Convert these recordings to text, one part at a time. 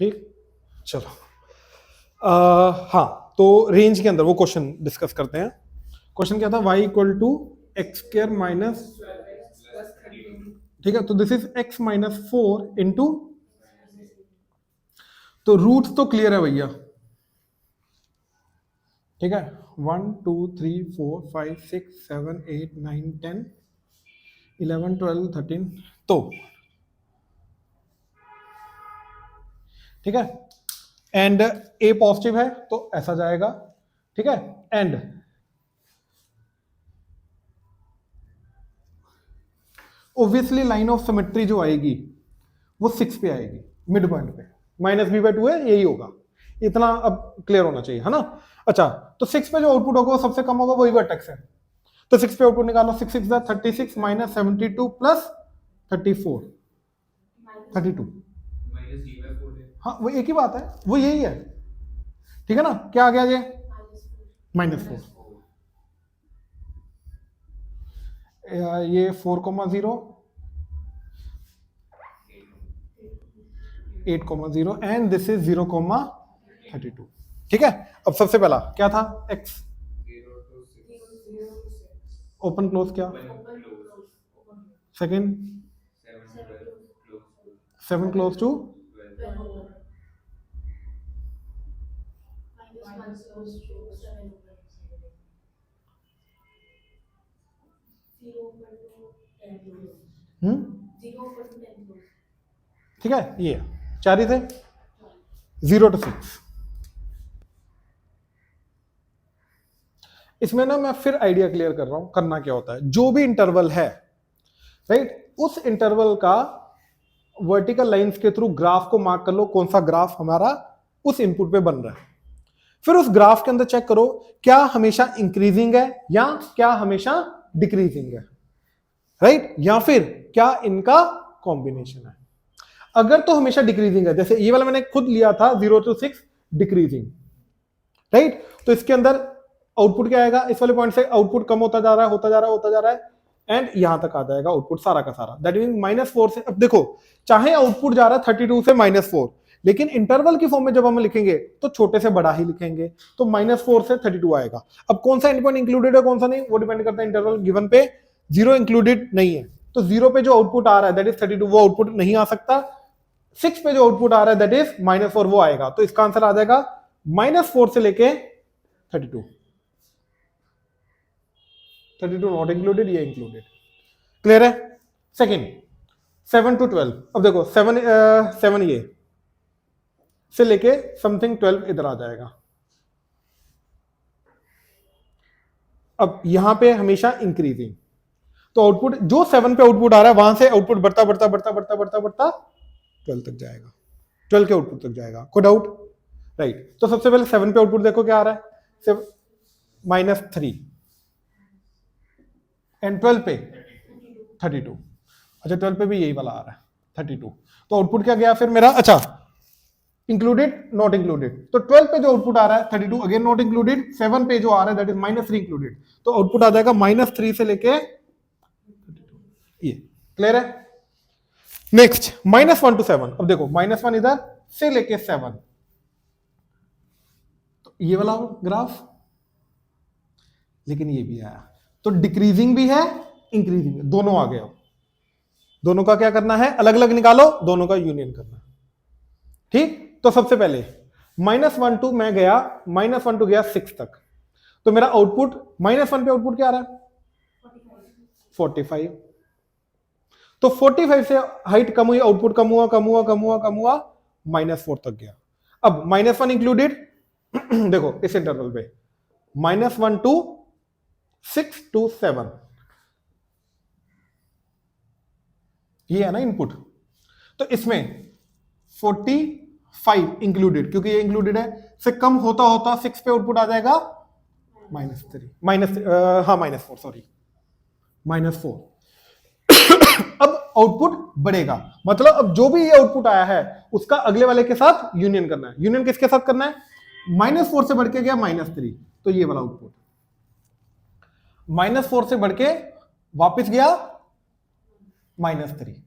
ठीक, चलो हाँ, तो रेंज के अंदर वो क्वेश्चन डिस्कस करते हैं। क्वेश्चन क्या था, y equal to X square minus, ठीक है, तो this is x minus 4 into, तो रूट तो क्लियर है भैया, ठीक है, 1 2 3 4 5 6 7 8 9 10 11 12 13, तो ठीक है, एंड a पॉजिटिव है तो ऐसा जाएगा, ठीक है, and obviously line of symmetry जो आएगी वो 6 पे आएगी, मिड पॉइंट पे, -b/2 है, यही होगा, इतना अब क्लियर होना चाहिए, है ना। अच्छा, तो 6 पे जो आउटपुट होगा वो सबसे कम होगा, वही वर्टेक्स है, तो 6 पे आउटपुट निकालो, 6 6 36 माइनस 72 प्लस 34 32, हाँ वो एक ही बात है, वो यही है, ठीक है ना, क्या आ गया ये -4, ये 4,0 8,0 एंड दिस इज 0,32, ठीक है। अब सबसे पहला क्या था, x ओपन क्लोज, क्या सेकंड 7 क्लोज टू, ठीक है, ये चार ही थे, 0 to 6। इसमें ना मैं फिर आइडिया क्लियर कर रहा हूं, करना क्या होता है, जो भी इंटरवल है, राइट, उस इंटरवल का वर्टिकल लाइंस के थ्रू ग्राफ को मार्क कर लो, कौन सा ग्राफ हमारा उस इनपुट पे बन रहा है, फिर उस ग्राफ के अंदर चेक करो क्या हमेशा इंक्रीजिंग है या क्या हमेशा डिक्रीजिंग है, राइट, या फिर क्या इनका कॉम्बिनेशन है। अगर तो हमेशा डिक्रीजिंग है, जैसे ये वाला मैंने खुद लिया था 0 to 6 डिक्रीजिंग, राइट, तो इसके अंदर आउटपुट क्या आएगा, इस वाले पॉइंट से आउटपुट कम होता जा रहा है, होता जा रहा है, होता जा रहा है, एंड यहां तक आ जाएगा आउटपुट सारा का सारा, दैट मीन -4 से, अब देखो चाहे आउटपुट जा रहा है 32 से -4, लेकिन इंटरवल की फॉर्म में जब हम लिखेंगे तो छोटे से बड़ा ही लिखेंगे, तो -4 से 32 आएगा। अब कौन सा एंड पॉइंट इंक्लूडेड है कौन सा नहीं, वो डिपेंड करता है इंटरवल गिवन पे, 0 इंक्लूडेड नहीं है, तो 0 पे जो आउटपुट आ रहा है दैट इज 32, वो आउटपुट नहीं आ सकता, 6 पे जो आउटपुट आ रहा है दैट इज -4, वो आएगा, तो इसका आंसर आ जाएगा -4 से लेके 32, 32 नॉट इंक्लूडेड, ये इंक्लूडेड, क्लियर है। सेकंड 7 to 12, अब देखो 7 ये से लेके समथिंग 12 इधर आ जाएगा, अब यहां पे हमेशा इंक्रीजिंग, तो आउटपुट जो 7 पे आउटपुट आ रहा है वहां से आउटपुट बढ़ता बढ़ता बढ़ता बढ़ता बढ़ता बढ़ता 12 तक जाएगा, 12 के आउटपुट तक जाएगा, कोई डाउट, राइट। तो सबसे पहले 7 पे आउटपुट देखो क्या आ रहा है, -3 एंड 12 पे 32, अच्छा 12 पे भी यही वाला आ रहा है 32, तो आउटपुट क्या गया फिर मेरा, अच्छा इंक्लूडेड नॉट इंक्लूडेड, तो 12 पे जो आउटपुट आ रहा है 32 अगेन नॉट इंक्लूडेड, 7 पे जो आ रहा है दैट इज -3 इंक्लूडेड, तो आउटपुट आ जाएगा -3 से लेके ये, क्लियर है। नेक्स्ट -1 to 7, अब देखो -1 इधर से लेके 7, तो ये वाला ग्राफ, लेकिन ये भी आया, तो डिक्रीजिंग भी है इंक्रीजिंग, दोनों आ गए, दोनों का क्या करना है, अलग अलग निकालो, दोनों का यूनियन करना, ठीक। तो सबसे पहले -1 to मैं गया, -1 to गया 6 तक, तो मेरा आउटपुट -1 पे आउटपुट क्या आ रहा है 45, तो 45 से हाइट कम हुई, आउटपुट कम हुआ कम हुआ कम हुआ कम हुआ, -4 तक गया। अब -1 इंक्लूडेड देखो इस इंटरवल पे -1 to 6 to 7, ये है ना इनपुट, तो इसमें 45 इंक्लूडेड, क्योंकि ये इंक्लूडेड है, से कम होता होता 6 पे आउटपुट आ जाएगा -4 सॉरी -4। अब आउटपुट बढ़ेगा, मतलब अब जो भी ये आउटपुट आया है उसका अगले वाले के साथ यूनियन करना है, यूनियन किसके साथ करना है, -4 से बढ़ के गया -3, तो ये वाला आउटपुट -4 से बढ़ के वापस गया -3,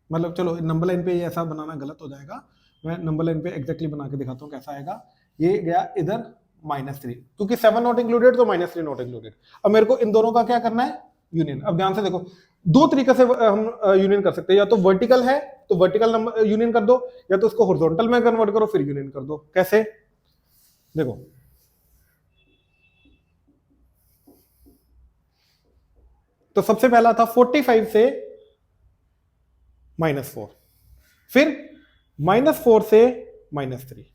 मतलब चलो नंबर लाइन पे ऐसा बनाना गलत हो जाएगा, मैं नंबर लाइन पे एग्जैक्टली बना के दिखाता हूँ कैसा आएगा। ये गया इधर -3, क्योंकि 7 नॉट इंक्लूडेड तो -3 नॉट इंक्लूडेड। अब मेरे को इन दोनों का क्या करना है, यूनियन। अब ध्यान से देखो, दो तरीके से हम यूनियन कर सकते हैं, या तो वर्टिकल है तो वर्टिकल नंबर यूनियन कर दो, या तो उसको हॉरिजॉन्टल में कन्वर्ट करो फिर यूनियन कर दो। कैसे, देखो तो सबसे पहला था 45 से -4, फिर -4 से -3,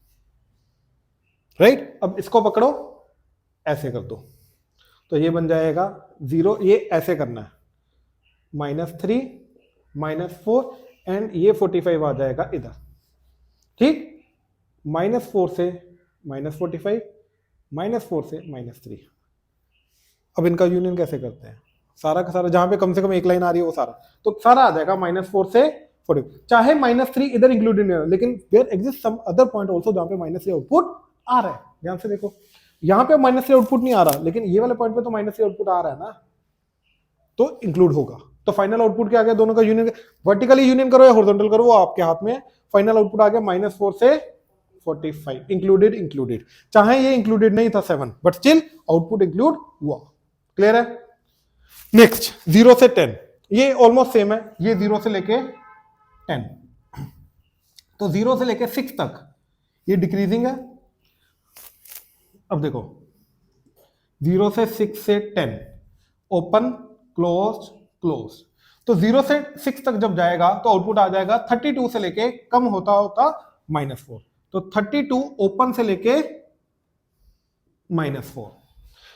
राइट। अब इसको पकड़ो, ऐसे कर दो, तो ये बन जाएगा 0, ये ऐसे करना है, -3 -4 एंड ये 45 आ जाएगा इधर, ठीक। -4 से -45, -4 से -3। अब इनका यूनियन कैसे करते हैं, सारा का सारा जहां पे कम से कम एक लाइन आ रही है वो सारा, तो सारा आ जाएगा -4 से 40, चाहे -3 इधर इंक्लूडेड नहीं है, लेकिन there exist some other point also जहां पे -3 आउटपुट आ रहा है। ध्यान से देखो, यहां पे -3 आउटपुट नहीं आ रहा, लेकिन ये वाले पॉइंट पे तो -3 आउटपुट आ रहा है ना, तो इंक्लूड होगा। तो फाइनल आउटपुट क्या आ गया, दोनों का यूनियन, वर्टिकली यूनियन करो या हॉरिजॉन्टल करो वो आपके हाथ में है। फाइनल आउटपुट आ गया -4 से 45, इंक्लूडेड इंक्लूडेड, चाहे ये इंक्लूडेड नहीं था 7, बट स्टिल आउटपुट इंक्लूड हुआ। क्लियर है। नेक्स्ट 0 से 10, ये ऑलमोस्ट सेम है, ये 0 से लेके 10, तो 0 से लेके 6 तक ये डिक्रीजिंग है। अब देखो 0 से 6 से 10, ओपन क्लोज क्लोज, तो 0 से 6 तक जब जाएगा तो आउटपुट आ जाएगा 32 से लेके कम होता होता -4, तो 32 ओपन से लेके -4।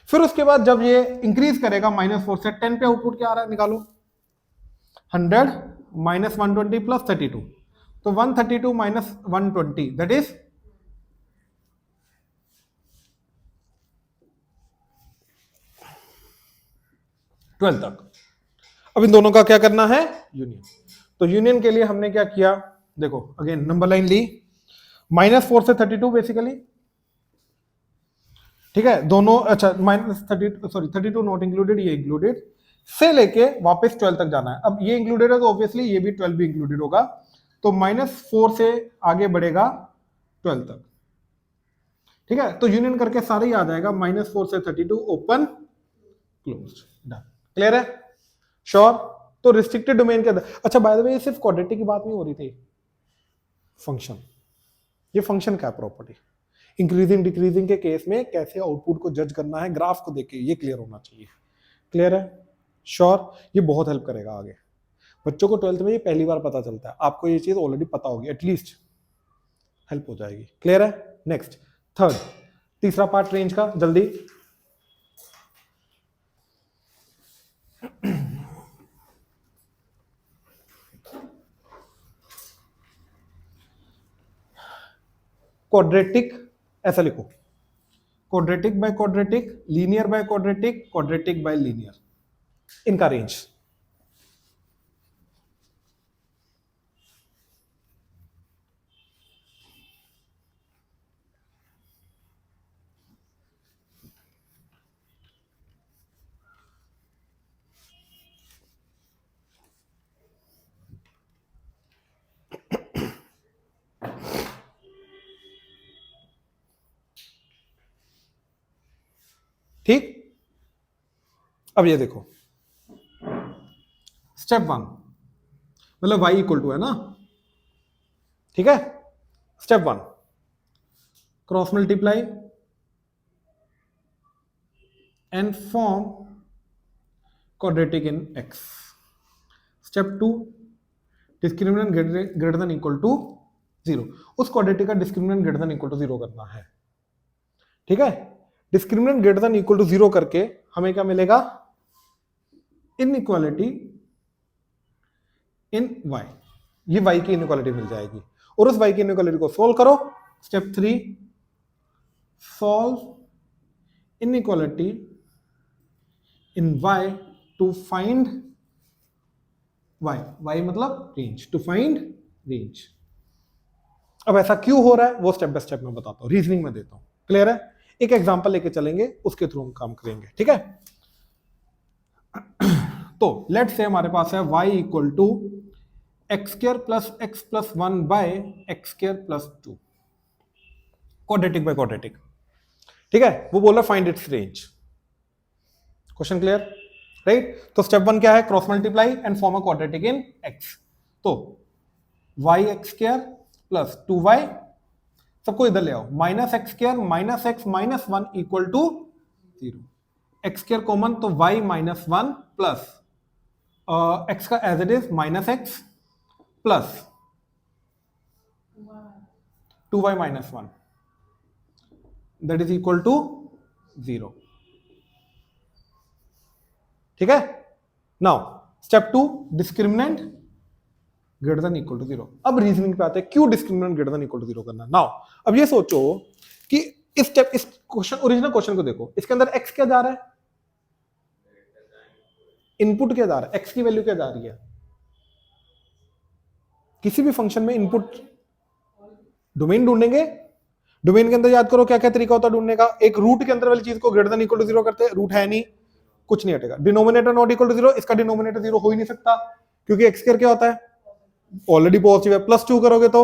फिर उसके बाद जब ये इंक्रीज करेगा -4 से 10 पे, आउटपुट क्या आ रहा है निकालो, 100 -120 प्लस 32, तो 132 माइनस 120 दैट इज 12 तक। अब इन दोनों का क्या करना है, यूनियन। तो यूनियन के लिए हमने क्या किया, देखो अगेन नंबर लाइन ली, -4 से 32 बेसिकली, ठीक है दोनों, अच्छा -32 नॉट इंक्लूडेड, ये इंक्लूडेड, से लेके वापस 12 तक जाना है। अब ये इंक्लूडेड है तो ऑब्वियसली ये भी 12 भी इंक्लूडेड होगा, तो -4 से आगे बढ़ेगा 12 तक, ठीक है। तो यूनियन करके सारे ही आ जाएगा, -4 से 32 ओपन क्लोज, डन। क्लियर है, श्योर। तो रिस्ट्रिक्टेड डोमेन के अंदर, अच्छा बाय द वे ये सिर्फ क्वाड्रेटिक की बात नहीं हो रही थी, फंक्शन, ये फंक्शन का प्रॉपर्टी, इंक्रीजिंग डिक्रीजिंग के केस में कैसे आउटपुट को जज करना है ग्राफ को देख के, ये क्लियर होना चाहिए। क्लियर है, श्योर। ये बहुत हेल्प करेगा आगे बच्चों को, 12th में ये पहली बार पता चलता है, आपको ये चीज ऑलरेडी पता होगी, एटलीस्ट हेल्प हो जाएगी। क्लियर है। नेक्स्ट थर्ड, तीसरा पार्ट रेंज का, जल्दी। क्वाड्रेटिक, ऐसा लिखो, quadratic by quadratic, linear by quadratic, quadratic by linear, इनका रेंज। ठीक, अब ये देखो, स्टेप 1 मतलब y इक्वल टू है ना, ठीक है। Step 1 cross multiply and form quadratic in x। Step 2 discriminant greater than equal to 0, उस क्वाड्रेटिक का discriminant greater than equal to 0 करना है, ठीक है। Discriminant greater than equal to 0 करके हमें क्या मिलेगा, इनइक्वालिटी इन y, ये y की इनइक्वालिटी मिल जाएगी, और उस y की इनइक्वालिटी को सोल्व करो। Step 3 solve inequality in y to find y मतलब रेंज, टू फाइंड रेंज। अब ऐसा क्यों हो रहा है वो स्टेप बाय स्टेप में बताता हूं, रीजनिंग में देता हूं। क्लियर है, एक एग्जांपल लेके चलेंगे, उसके थ्रू हम काम करेंगे, ठीक है। तो लेट्स से हमारे पास है y equal to X square plus X plus 1 by X square plus 2, quadratic by quadratic. ठीक है, वो बोल रहा find its range. Question clear, right? तो स्टेप 1 क्या है? Cross multiply and form a quadratic in X. तो Y X square plus 2y, सबको इधर ले आओ, minus X square minus X minus 1 equal to 0। X square common, तो y minus 1 plus X का as it is minus X plus 2y minus 1 that is equal to 0। ठीक है, now step 2, discriminant greater than equal to 0। अब reasoning पे आते हैं, क्यों discriminant greater than equal to 0 करना। नाउ अब ये सोचो कि इस स्टेप, इस क्वेश्चन, ओरिजिनल क्वेश्चन को देखो, इसके अंदर x क्या जा रहा है, इनपुट क्या जा रहा है, x की वैल्यू क्या जा रही है। किसी भी फंक्शन में इनपुट, डोमेन ढूंढेंगे, डोमेन के अंदर याद करो क्या क्या तरीका होता है ढूंढने का। एक रूट के अंदर वाली चीज को ग्रेटर देन इक्वल टू 0 करते हैं, रूट है नहीं, कुछ नहीं हटेगा। डिनोमिनेटर नॉट इक्वल टू 0, इसका डिनोमिनेटर 0 हो ही नहीं सकता, क्योंकि x स्क्वायर क्या होता है, ऑलरेडी पॉजिटिव है, प्लस 2 करोगे तो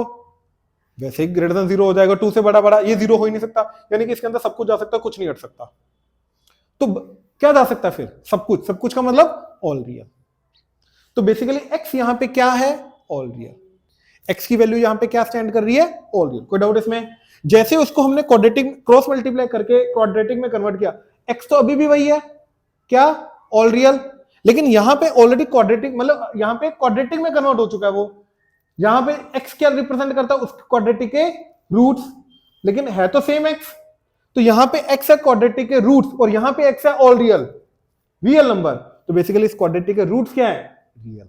वैसे ही ग्रेटर देन 0 हो जाएगा, 2 से बड़ा बड़ा, ये 0 हो ही नहीं सकता, यानी कि इसके अंदर सब कुछ जा सकता है, कुछ नहीं हट सकता। तो क्या जा सकता है फिर? सब कुछ, सब कुछ का मतलब ऑल रियल। तो बेसिकली x यहां पे क्या है, ऑल रियल। x की वैल्यू यहां पे क्या स्टैंड कर रही है, ऑल रियल। कोई डाउट इसमें? जैसे उसको हमने क्वाड्रेटिक क्रॉस मल्टीप्लाई करके क्वाड्रेटिक में कन्वर्ट किया, x तो अभी भी वही है, क्या, ऑल रियल, लेकिन यहां पे ऑलरेडी क्वाड्रेटिक, मतलब यहां पे क्वाड्रेटिक में कन्वर्ट हो चुका है वो। यहां पे x क्या रिप्रेजेंट करता है, उस क्वाड्रेटिक के रूट्स, लेकिन है तो सेम x। तो यहां पे x है क्वाड्रेटिक के रूट्स, और यहां पे x है ऑल रियल, रियल नंबर। तो बेसिकली इस क्वाड्रेटिक के रूट्स क्या है, रियल।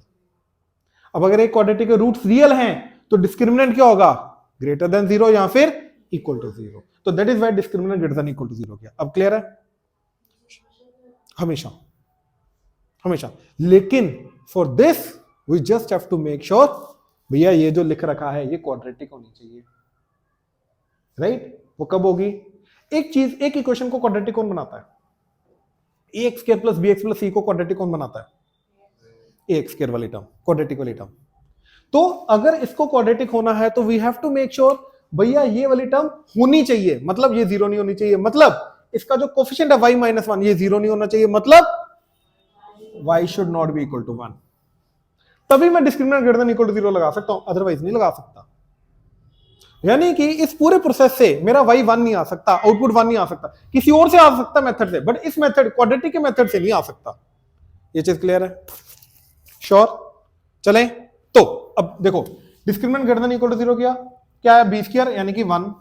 अब अगर एक क्वाड्रेटिक के रूट्स रियल हैं, तो डिस्क्रिमिनेंट क्या होगा, ग्रेटर देन 0 या फिर इक्वल टू 0। तो that is why discriminant greater than equal to 0 किया। अब क्लियर है? हमेशा हमेशा। लेकिन for this we just have to make sure, भैया ये जो लिख रखा है ये क्वाड्रेटिक होनी चाहिए, राइट? वो कब होगी? एक चीज, एक इक्वेशन को क्वाड्रेटिक कौन बनाता है? ax square plus bx plus c को क्वाड्रेटिक कौन बनाता है? ax स्क्वायर वाली टर्म, क्वाड्रेटिक वाली टर्म। तो अगर इसको क्वाड्रेटिक होना है तो we have to make sure, भैया ये वाली टर्म होनी चाहिए, मतलब ये 0 नहीं होनी चाहिए, मतलब इसका जो कोफिशिएंट है y माइनस 1 ये 0 नहीं होना चाहिए, मतलब y should not be equal to 1। तभी मैं discriminant greater than equal to 0 लगा सकता हूं, अदरवाइज नहीं लगा सकता। यानी कि इस पूरे प्रोसेस से मेरा y 1 नहीं आ सकता, आउटपुट 1 नहीं आ सकता, किसी और से आ सकता मेथड से, बट इस मेथड, क्वाड्रेटिक के मेथड से नहीं आ सकता। ये चीज क्लियर है? श्योर? चलें तो अब देखो, discriminant greater than equal to 0 किया, क्या है, बी स्क्वायर यानी कि 1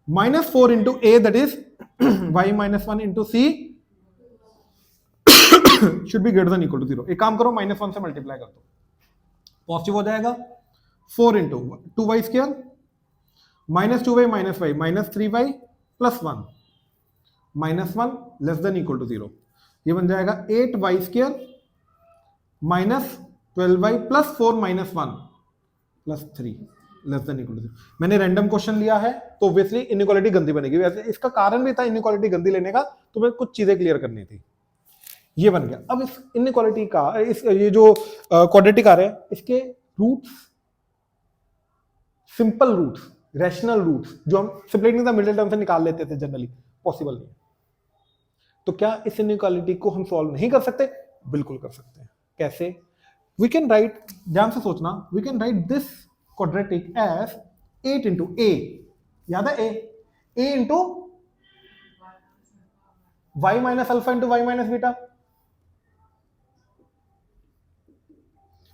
minus 4 into A that is y minus 1 into C should be greater than equal to 0। एक काम करो, माइनस 1 से मल्टीप्लाई कर दो, पॉजिटिव हो जाएगा। 4 into 2y square minus 2y minus y minus 3y plus 1 minus 1 less than equal to 0। ये बन जाएगा 8y square minus 12y plus 4 minus 1 plus 3 less than equal to 0। मैंने रैंडम क्वेश्चन लिया है तो ऑब्वियसली इनइक्वालिटी गंदी बनेगी। वैसे इसका कारण भी था इनइक्वालिटी गंदी लेने का, तो मैं कुछ चीजें क्लियर करनी थी। ये बन गया। अब इस इनइक्वालिटी का, इस ये जो क्वाड्रेटिक आ रहे हैं, इसके roots, simple roots, rational roots, जो हम सिंपलिफिकेशन का मिडिल टर्म से निकाल लेते थे जनरली, पॉसिबल नहीं है। तो क्या इस इनइक्वालिटी को हम सॉल्व नहीं कर सकते? बिल्कुल कर सकते हैं। कैसे? वी कैन राइट, ध्यान से सोचना, we can write this quadratic as 8 into A, याद है A into y minus alpha into y minus beta,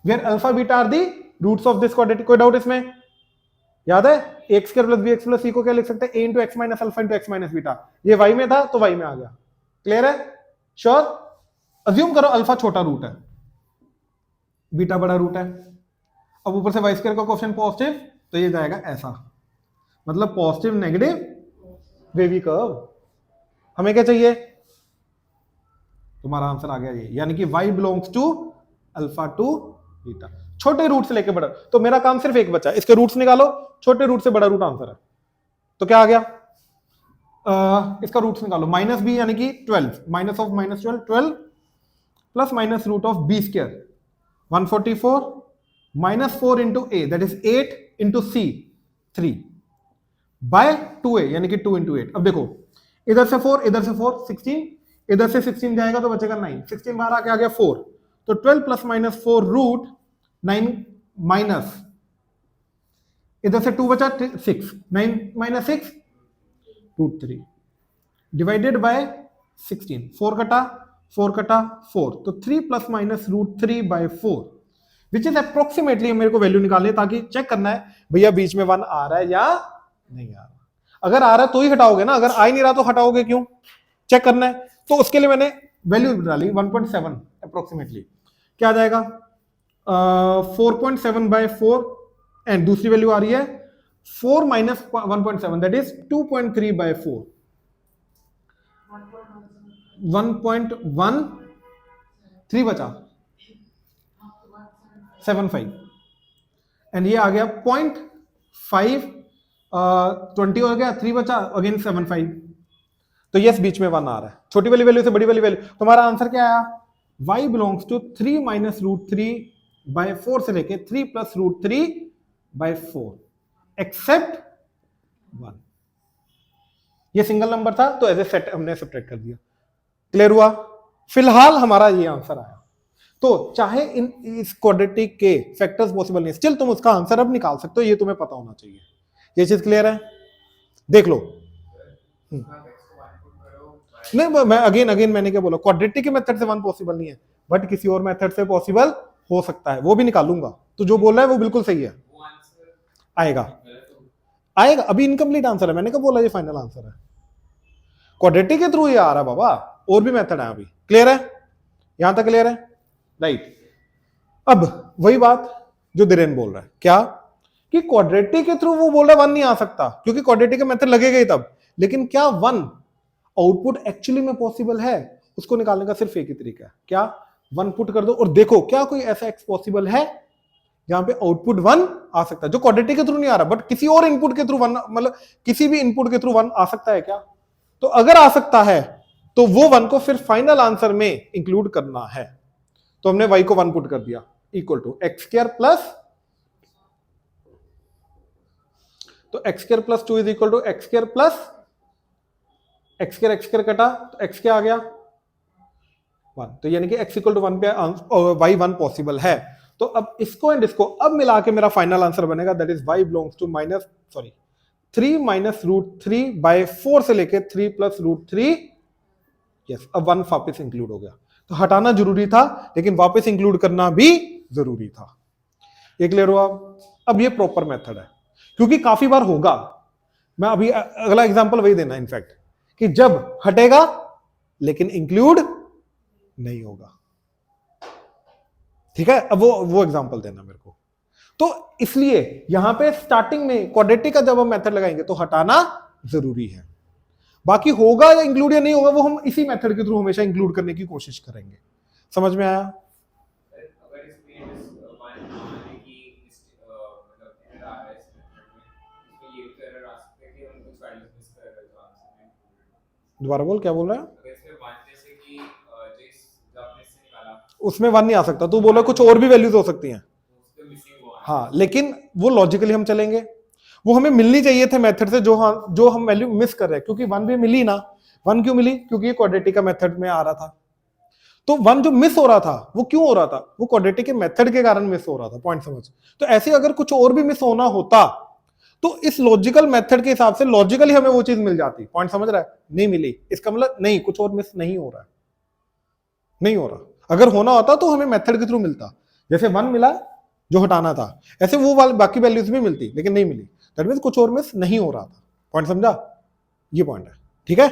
where alpha beta are the roots of this quadratic. कोई डाउट इसमें? याद है, x square plus B X plus C को क्या लिख सकते हैं, A into X minus alpha into X minus beta. ये y में था तो y में आ गया। क्लियर है? श्योर? अज्यूम करो अल्फा छोटा रूट है, बीटा बड़ा रूट है, अब ऊपर से y स्क्वायर का कोएफिशिएंट पॉजिटिव, तो ये जाएगा ऐसा, मतलब पॉजिटिव नेगेटिव वेवी कर्व। हमें क्या चाहिए? तुम्हारा आंसर आ गया ये, यानी कि y belongs to alpha to beta, छोटे रूट से लेके बड़ा। तो मेरा काम सिर्फ एक बचा, इसके रूट्स निकालो, छोटे रूट से बड़ा रूट आंसर है। तो क्या आ गया? इसका रूट्स निकालो, माइनस बी यानी कि 12, minus of minus 12 plus minus root of B square 144 -4 into A that is 8 into C 3 by 2a यानी कि 2 इंटू 8। अब देखो इधर से 4 इधर से 4 16, इधर से 16 जाएगा तो बचेगा 9, 16 बाहर आके आ गया 4, तो 12 प्लस माइनस 4 रूट 9 माइनस इधर से 2 बचा 6, 9 माइनस 6 रूट 3 डिवाइडेड बाय 16, 4 कटा 4 कटा 4, तो 3 plus minus root 3 by 4 which is approximately मेरे को वैल्यू निकालनी है ताकि चेक करना है भैया बीच में 1 आ रहा है या नहीं आ रहा। अगर आ रहा है तो ही हटाओगे ना, अगर आ ही नहीं रहा तो हटाओगे क्यों, चेक करना है। तो उसके लिए मैंने वैल्यू डाली 1.7 अप्रोक्सीमेटली, क्या आ जाएगा 4.7 बाय 4 एंड दूसरी वैल्यू आ रही है 4 माइनस 1.7 दैट इज 2.3 बाय 4, 1.13 बचा 75 एंड ये आ गया 0.5 20 हो गया, 3 बचा अगेन 75, तो यस बीच में 1 आ रहा है, छोटी वाली वैल्यू से बड़ी वाली वैल्यू। तुम्हारा आंसर क्या आया, y belongs to 3 minus root 3 by 4 से लेके 3 प्लस रूट 3 बाय 4 एक्सेप्ट 1। ये सिंगल नंबर था तो एज ए सेट हमने सब्ट्रैक्ट कर दिया। क्लियर हुआ, फिलहाल हमारा ये आंसर आया। तो चाहे इन इस क्वाड्रेटिक के फैक्टर्स पॉसिबल नहीं, स्टिल तुम उसका आंसर अब निकाल सकते हो, ये तुम्हें पता होना चाहिए। ये चीज क्लियर है, देख लो। नहीं मैं अगेन अगेन मैंने क्या बोला, क्वाड्रेटिक के मेथड से 1 पॉसिबल नहीं है, बट किसी और मेथड से पॉसिबल हो सकता है, वो भी निकालूंगा। तो जो बोल रहा है वो बिल्कुल सही है, आएगा आएगा। अभी इनकम्प्लीट आंसर है, मैंने कब बोला ये फाइनल आंसर है, क्वाड्रेटिक के थ्रू ये आ रहा है बाबा, और भी मेथड है अभी। क्लियर है, यहां तक क्लियर है, राइट। अब वही बात जो दिरेन बोल रहा है, क्या कि क्वाड्रेटिक के थ्रू वो बोल रहा है 1 नहीं आ सकता क्योंकि क्वाड्रेटिक का मेथड लगेगा ही तब, लेकिन क्या 1 आउटपुट एक्चुअली में पॉसिबल है, उसको निकालने का सिर्फ एक ही तरीका है, क्या 1 पुट कर दो और देखो क्या कोई ऐसा एक्स पॉसिबल है जहां पे आउटपुट 1 आ सकता है जो क्वाड्रेटिक के थ्रू नहीं आ रहा, बट किसी और इनपुट के थ्रू 1, मतलब किसी भी इनपुट के थ्रू 1 आ सकता है क्या। तो अगर आ सकता है तो वो 1 को फिर फाइनल आंसर में इंक्लूड करना है। तो हमने y को 1 पुट कर दिया equal to X square plus, तो X square plus 2 is equal to X square plus X square कटा तो एक्स क्या आ गया 1, तो यानी कि x इक्वल टू 1 पे y 1 पॉसिबल है। तो अब इसको एंड इसको अब मिला के मेरा फाइनल आंसर बनेगा that is y belongs to 3 minus root 3 by 4 से लेके 3 प्लस रूट 3, यस अब 1 वापस इंक्लूड हो गया। तो हटाना जरूरी था लेकिन वापस इंक्लूड करना भी जरूरी था। ये क्लियर हुआ। अब ये प्रॉपर मेथड है क्योंकि काफी बार होगा, मैं अभी अगला एग्जांपल वही देना इनफैक्ट कि जब हटेगा लेकिन इंक्लूड नहीं होगा। ठीक है, अब वो एग्जांपल देना मेरे को। तो इसलिए यहां पे स्टार्टिंग में क्वाड्रेटिक का जब हम मेथड लगाएंगे तो हटाना जरूरी है, बाकी होगा या इंक्लूड या नहीं होगा वो हम इसी मेथड के थ्रू हमेशा इंक्लूड करने की कोशिश करेंगे। समझ में आया। दोबारा बोल, क्या बोल रहा है। उसमें 1 नहीं आ सकता, तू बोला कुछ और भी वैल्यूज हो सकती हैं। हाँ लेकिन वो लॉजिकली हम चलेंगे, वो हमें मिलनी चाहिए थे मेथड से जो हम वैल्यू मिस कर रहे हैं, क्योंकि 1 भी मिली ना। 1 क्यों मिली, क्योंकि ये क्वाड्रेटिक का मेथड में आ रहा था। तो 1 जो मिस हो रहा था वो क्यों हो रहा था, वो क्वाड्रेटिक के मेथड के कारण मिस हो रहा था, पॉइंट समझ। तो ऐसे अगर कुछ और भी मिस होना होता तो इस लॉजिकल मेथड के हिसाब से लॉजिकली हमें वो चीज मिल जाती, पॉइंट समझ रहा है। नहीं मिली इसका मतलब नहीं, कुछ और मिस नहीं हो रहा है, नहीं हो रहा। अगर होना होता तो हमें मेथड के थ्रू मिलता, जैसे 1 मिला जो हटाना था, ऐसे वो वाली बाकी वैल्यूज भी मिलती लेकिन नहीं मिली, दैट मींस कुछ और मिस नहीं हो रहा था। पॉइंट समझा, ये पॉइंट है। ठीक है,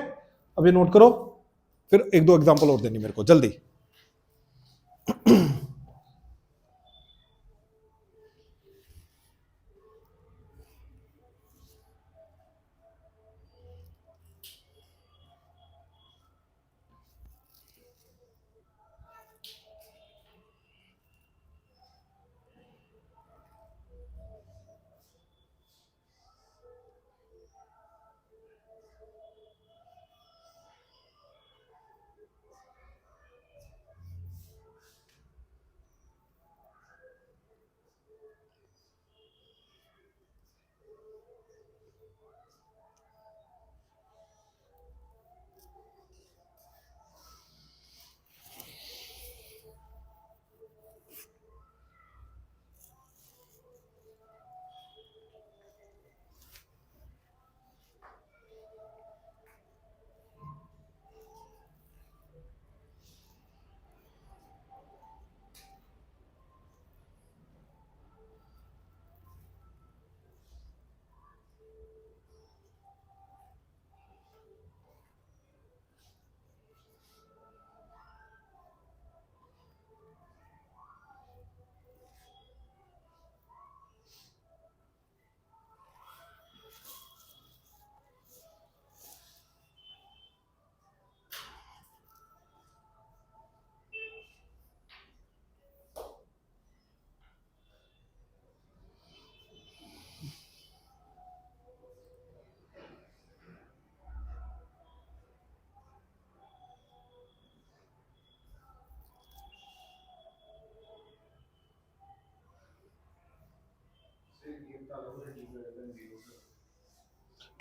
अब ये नोट करो, फिर एक दो एग्जांपल और देनी मेरे को जल्दी।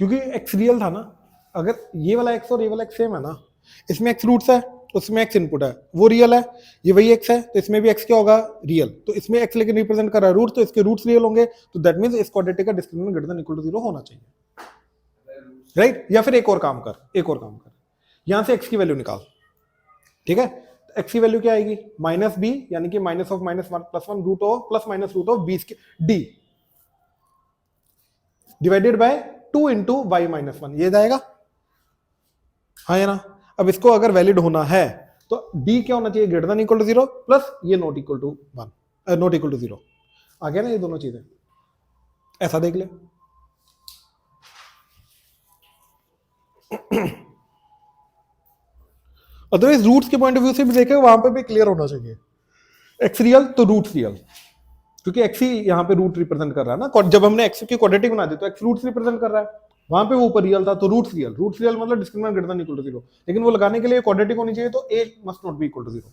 क्योंकि एक्स रियल था ना, अगर ये वाला एक्स और ये वाला एक्स सेम है ना, इसमें एक्स रूट्स है, उसमें एक्स इनपुट है, वो रियल है, ये वही एक्स है, तो इसमें भी एक्स क्या होगा, रियल। तो इसमें एक्स लेकिन रिप्रेजेंट कर रहा है रूट, तो इसके रूट्स रियल होंगे, तो दैट मींस इस क्वाड्रेटिक का discriminant greater than equal to 0 होना चाहिए, राइट। या फिर एक और काम कर, यहां से एक्स की वैल्यू निकाल, ठीक है। एक्स की वैल्यू क्या आएगी, माइनस बी, यानी कि minus of minus one plus one root of plus minus root of B D divided by 2 into Y minus one, ये जाएगा, हाँ है ना। अब इसको अगर वैलिड होना है तो d क्या होना चाहिए, greater than equal to 0 plus ये not equal to 1, not equal to 0। आ गया ना ये दोनों चीजें, ऐसा देख ले। अदरवाइज रूट्स के पॉइंट ऑफ व्यू से भी देखे, वहां पे भी क्लियर होना चाहिए, एक्स रियल तो रूट्स रियल, क्योंकि एक्स ही यहाँ पे रूट रिप्रेजेंट कर रहा है ना। जब हमने एक्स की क्वाड्रेटिक बना दी तो एक्स रूट्स रिप्रेजेंट कर रहा है, वहां पे वो ऊपर रियल था तो रूट्स रियल मतलब discriminant greater than equal to 0, लेकिन वो लगाने के लिए क्वाड्रेटिक होनी चाहिए, तो a must not be equal to 0।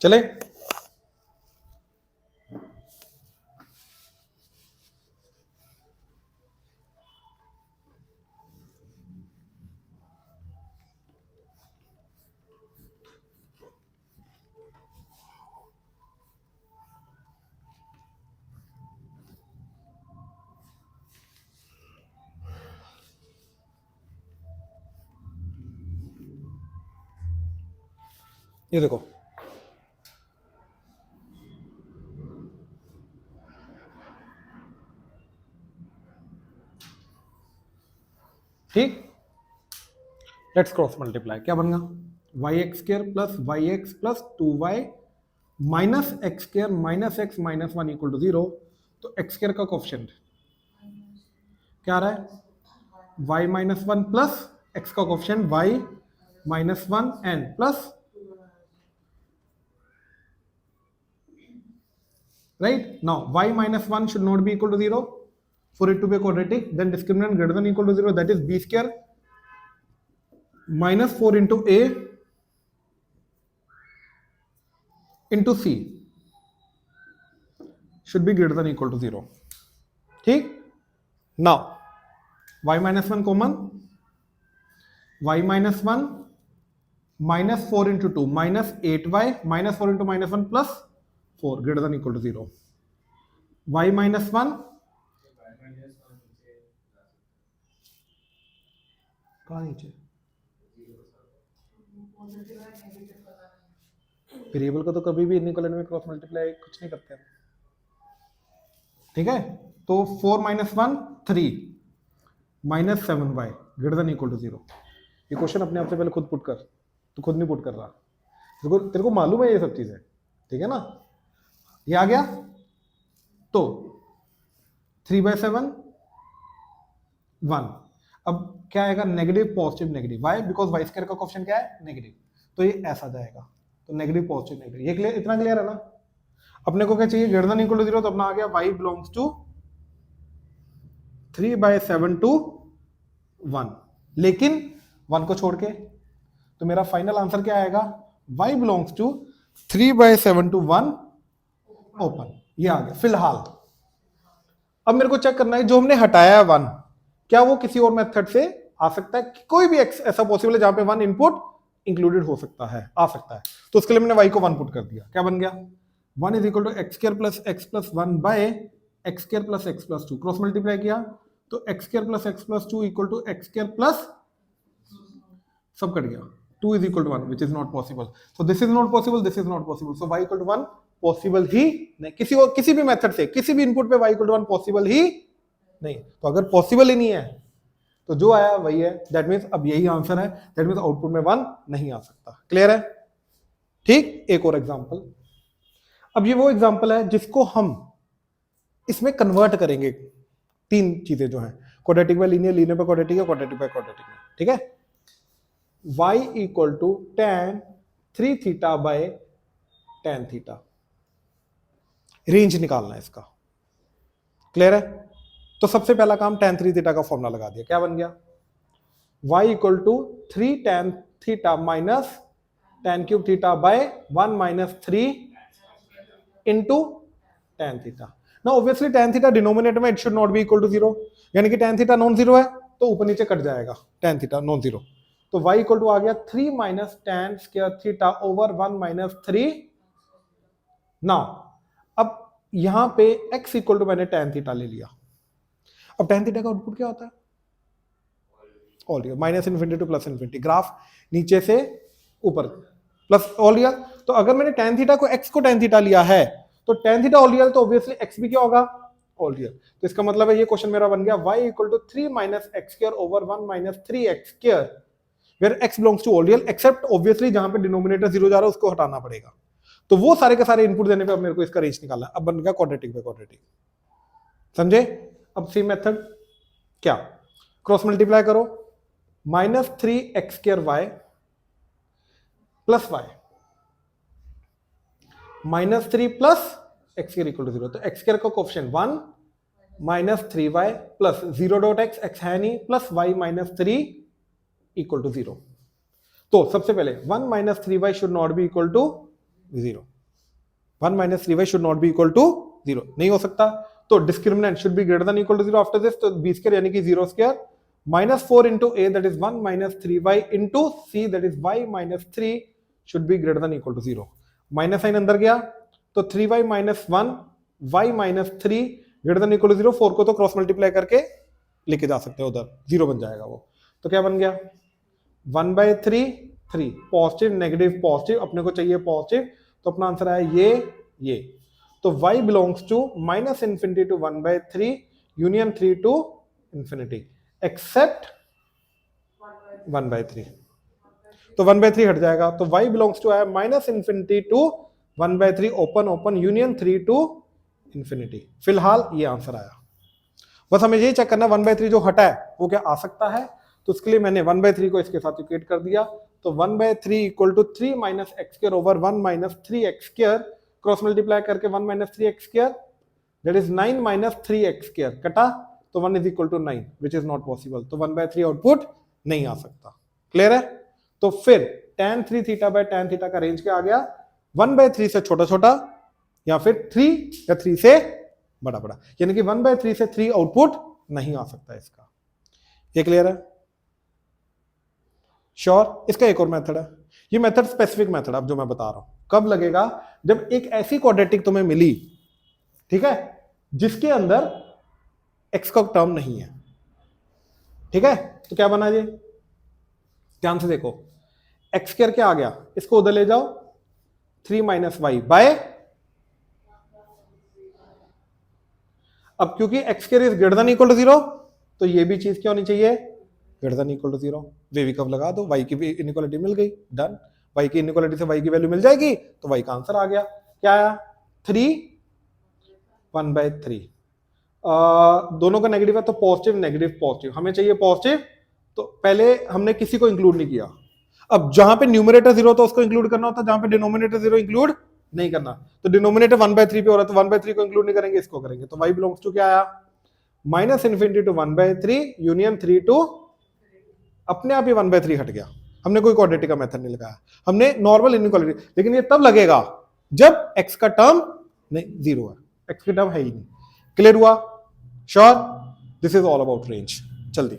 चले, ये देखो, ठीक, लेट्स क्रॉस मल्टीप्लाई, क्या बन गया, Y X square plus Y X plus 2y minus X square minus X minus 1 equal to 0। तो एक्स स्क्र का कोफिशिएंट क्या आ रहा है, y माइनस 1 प्लस एक्स का coefficient y minus 1 n plus, right now y minus 1 should not be equal to 0 for it to be a quadratic, then discriminant greater than equal to 0, that is b square minus 4 into a into c should be greater than equal to 0, ठीक। now y minus 1 common, y minus 1 minus 4 into 2 minus 8y minus 4 into minus 1 plus 4 greater than equal to 0, y minus 1 कहाँ नीचे, variable को तो कभी भी inequal में cross multiply कुछ नहीं करते हैं, ठीक है। तो 4 minus 1 3 minus 7y greater than equal to 0। ये क्वेश्चन अपने आप से पहले खुद पुट कर, तो खुद नहीं पुट कर रहा, तेरे को मालूम है ये सब चीजें, ठीक है ना। ये आ गया, तो 3/7 1, अब क्या आएगा, negative positive negative, Y because Y square का कोफिशिएंट क्या है, नेगेटिव, तो ये ऐसा जाएगा, तो नेगेटिव पॉजिटिव नेगेटिव, ये क्लियर, इतना क्लियर है ना। अपने को क्या चाहिए, ग्रेटर देन इक्वल टू 0, तो अपना आ गया y बिलोंग्स टू 3/7 टू 1, लेकिन 1 को छोड़ के, तो मेरा फाइनल आंसर क्या आएगा, y belongs to 3/7 to 1 open, ये आ गया फिलहाल। अब मेरे को चेक करना है जो हमने हटाया है 1, क्या वो किसी और मेथड से आ सकता है, कोई भी x ऐसा पॉसिबल है जहां पे 1 इनपुट इंक्लूडेड हो सकता है, आ सकता है। तो उसके लिए मैंने y को 1 पुट कर दिया, क्या बन गया 1 is equal to X square plus X plus 1 by X square plus X plus 2, cross multiply किया तो X square plus X plus 2 equal to X square plus, सब कट गया, 2 is equal to 1 which is not possible, so this is not possible, this is not possible, so y equal to 1 possible ही नहीं, किसी भी method से किसी भी input पे y equal to 1 पॉसिबल ही नहीं। तो अगर पॉसिबल ही नहीं है तो जो आया वही है, दैट मींस अब यही आंसर है, दैट मींस आउटपुट में 1 नहीं आ सकता। क्लियर है? ठीक, एक और एग्जांपल। अब ये वो एग्जांपल है जिसको हम इसमें कन्वर्ट करेंगे, तीन चीजें जो हैं, quadratic by linear, linear by quadratic, quadratic by quadratic में। ठीक है, y equal to tan 3 theta by tan theta, range निकालना है इसका। क्लियर है? तो सबसे पहला काम tan 3 थीटा का फॉर्मूला लगा दिया, क्या बन गया y इक्वल टू 3 tan थीटा minus tan cube theta by 1 minus 3 into tan theta. ना ऑब्वियसली tan थीटा डिनोमिनेटर में it should not be equal to 0, यानी कि tan थीटा नॉन जीरो है तो ऊपर नीचे कट जाएगा, tan थीटा नॉन जीरो, तो y इक्वल टू आ गया 3 minus tan square theta over 1 minus 3। Now अब यहां पे x इक्वल टू मैंने tan थीटा ले लिया, अब tan थीटा का आउटपुट क्या होता है, all real, minus infinity two plus infinity, graph नीचे से ऊपर प्लस ऑल रियल। तो अगर मैंने tan थीटा को x को tan थीटा लिया है तो tan थीटा ऑल रियल, तो ऑब्वियसली x भी क्या होगा, ऑल रियल। तो इसका मतलब है ये क्वेश्चन मेरा बन गया y equal to 3 minus X square over 1 minus 3x square, where x belongs to all real, except obviously जहां पे डिनोमिनेटर 0 जा रहा है उसको हटाना पड़ेगा। तो वो सारे के सारे इनपुट देने पे अब मेरे को इसका रेंज निकालना है। अब बन गया क्वाड्रेटिक बाय क्वाड्रेटिक, समझे? अब सेम मेथड, क्या, क्रॉस मल्टीप्लाई करो, minus 3x square y plus y minus 3 plus X square equal to 0, तो एक्स स्क्वायर का coefficient 1 minus 3y plus 0 dot x, x है नहीं, plus y minus 3 equal to 0। तो सबसे पहले 1 minus 3y should not be equal to 0, 1 minus 3y should not be equal to 0, नहीं हो सकता। तो discriminant should be greater than equal to 0 after this, तो b स्क्वायर यानी कि 0 स्क्वायर minus 4 into a that is 1 minus 3y into c that is y minus 3 should be greater than equal to 0, minus sign अंदर गया तो 3y minus 1 y minus 3 greater than equal to 0, 4 को तो cross multiply करके लेके जा सकते हो उधर, 0 बन जाएगा वो। तो क्या बन गया 1 बाय 3 3, पॉजिटिव नेगेटिव पॉजिटिव, अपने को चाहिए पॉजिटिव, तो अपना आंसर आया ये। तो y belongs to minus infinity to 1 by 3 union 3 to infinity except 1 by 3, तो 1 बाय 3 हट जाएगा, तो y बिलोंग्स टू आया minus infinity to 1 by 3 open open union 3 to infinity. फिलहाल ये आंसर आया, बस हमें यही चेक करना 1 बाय 3 जो हटा है वो क्या आ सकता है, तो उसके लिए मैंने 1 बाय 3 को इसके साथ इक्वेट कर दिया, तो 1 by 3 equal to 3 minus X square over 1 minus 3x square, cross multiply करके 1 minus 3x square that is 9 minus 3x square, कटा तो 1 is equal to 9 which is not possible, तो 1 बाय 3 आउटपुट नहीं आ सकता। क्लियर है? तो फिर tan 3 theta by tan theta का रेंज क्या आ गया, 1 बाय 3 से छोटा छोटा या फिर 3 या 3 से बड़ा बड़ा, यानी कि 1 बाय 3 से 3 आउटपुट नहीं आ सकता इसका। ये क्लियर है? श्योर? इसका एक और मेथड है, ये मेथड स्पेसिफिक मेथड अब जो मैं बता रहा हूं कब लगेगा, जब एक ऐसी क्वाड्रेटिक तुम्हें मिली, ठीक है, जिसके अंदर x का टर्म नहीं है। ठीक है, तो क्या बना ये, ध्यान से देखो, एक्स स्क्वायर क्या आ गया, इसको उधर ले जाओ, 3 माइनस वाई बाय, अब क्योंकि X square is greater than equal to 0, तो ये भी चीज क्या होनी चाहिए, greater than equal to 0। Wavy कब लगा दो, वाई की भी इनइक्वालिटी मिल गई, डन। वाई की इनइक्वालिटी से वाई की वैल्यू मिल जाएगी, तो वाई का आंसर आ गया। क्या आया, 3 1 बाय 3। दोनों का नेगेटिव है तो पॉजिटिव नेगेटिव पॉजिटिव, हमें चाहिए पॉजिटिव, तो पहले हमने किसी को इंक्लूड नहीं किया। अब जहां पे न्यूमरेटर 0 तो उसको इंक्लूड करना होता है, जहां पे डिनोमिनेटर 0 इंक्लूड नहीं करना, तो डिनोमिनेटर 1 बाय 3 पे हो रहा है, तो 1 बाय 3 को इंक्लूड नहीं करेंगे, इसको करेंगे। तो y बिलोंग्स टू क्या आया, minus infinity to 1 by 3 union 3 to, अपने आप ही 1 बाय 3 हट गया, हमने कोई क्वाड्रेटिक का मेथड नहीं लगाया, हमने नॉर्मल इनइक्वालिटी। लेकिन ये तब लगेगा जब x का टर्म नहीं 0 है, x का टर्म है ही नहीं। क्लियर हुआ? Sure? This is all about range. जल्दी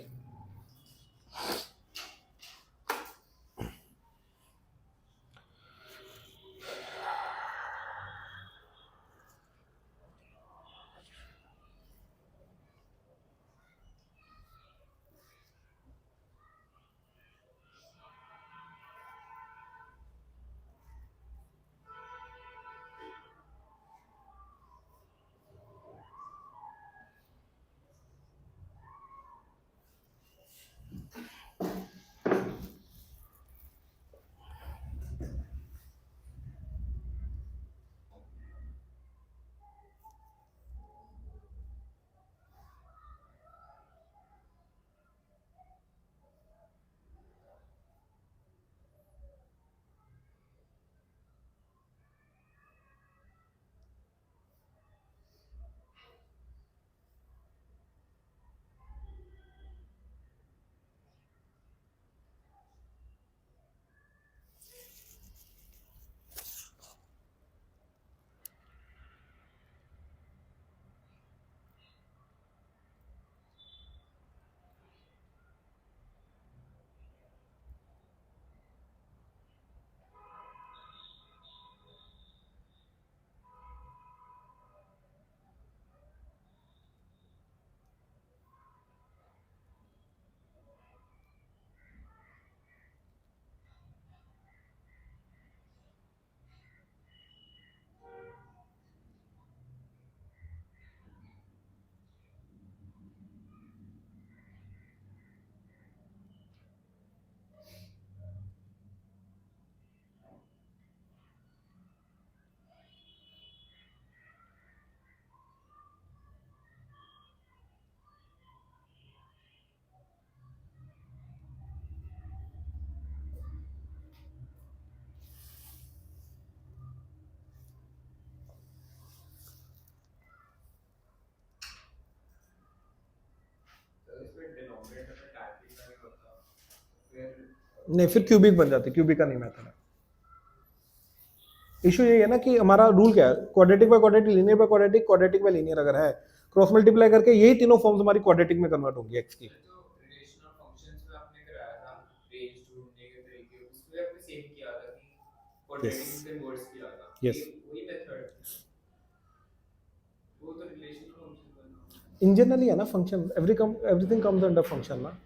नहीं, फिर क्यूबिक बन जाती, क्यूबिक का नहीं मेथड है। इशू ये है ना कि हमारा रूल क्या है, quadratic by quadratic, linear by quadratic, quadratic by linear अगर है, क्रॉस मल्टीप्लाई करके यही तीनों फॉर्म्स हमारी क्वाड्रेटिक में कन्वर्ट होंगी एक्स की। यस, इन जनरली है ना function, everything comes under function ना।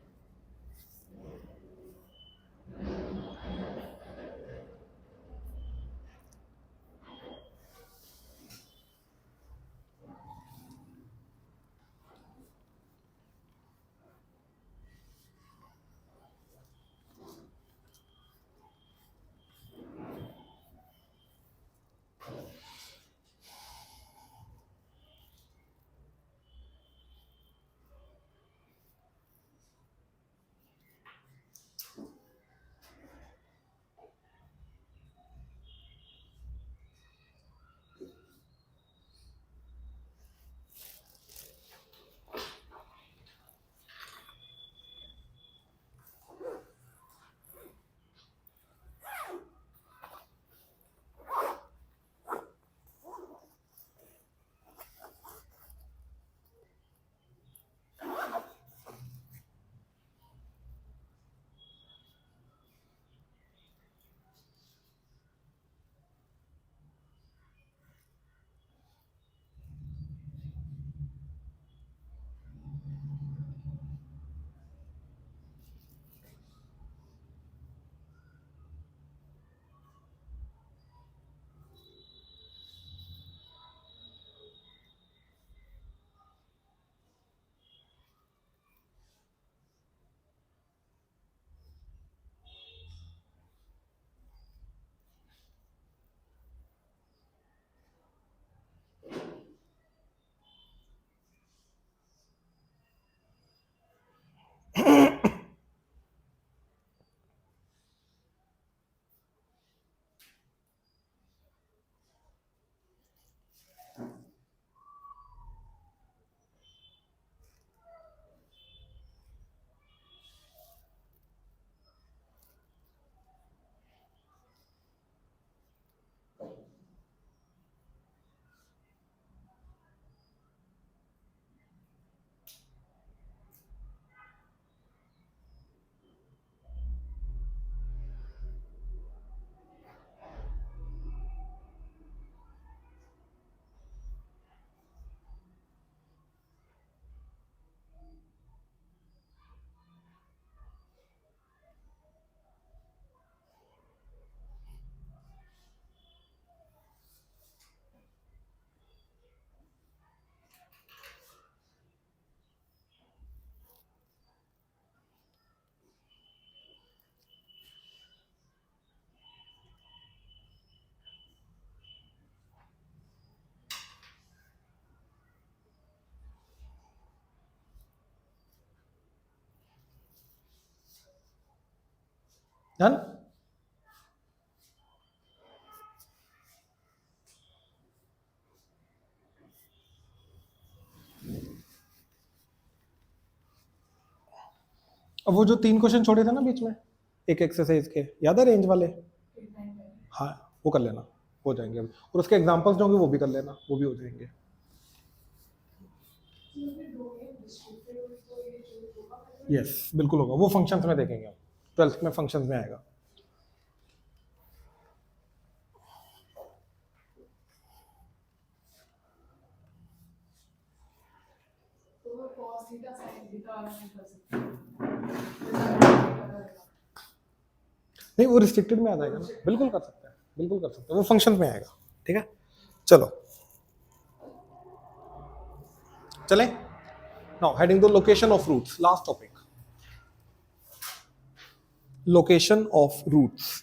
डन। अब वो जो 3 क्वेश्चन छोड़े थे ना बीच में एक एक्सरसाइज के, याद है रेंज वाले? हाँ, वो कर लेना, हो जाएंगे अभी, और उसके एग्जांपल्स जो होंगे वो भी कर लेना, वो भी हो जाएंगे। यस, बिल्कुल होगा, वो फंक्शंस में देखेंगे हम, 12th में फंक्शंस में आएगा। नहीं, वो रिस्ट्रिक्टेड में आ जाएगा ना, बिल्कुल कर सकते हैं, बिल्कुल कर सकते हैं, वो फंक्शंस में आएगा। ठीक है, चलो चलें। Now heading to location of roots, last topic, location of roots.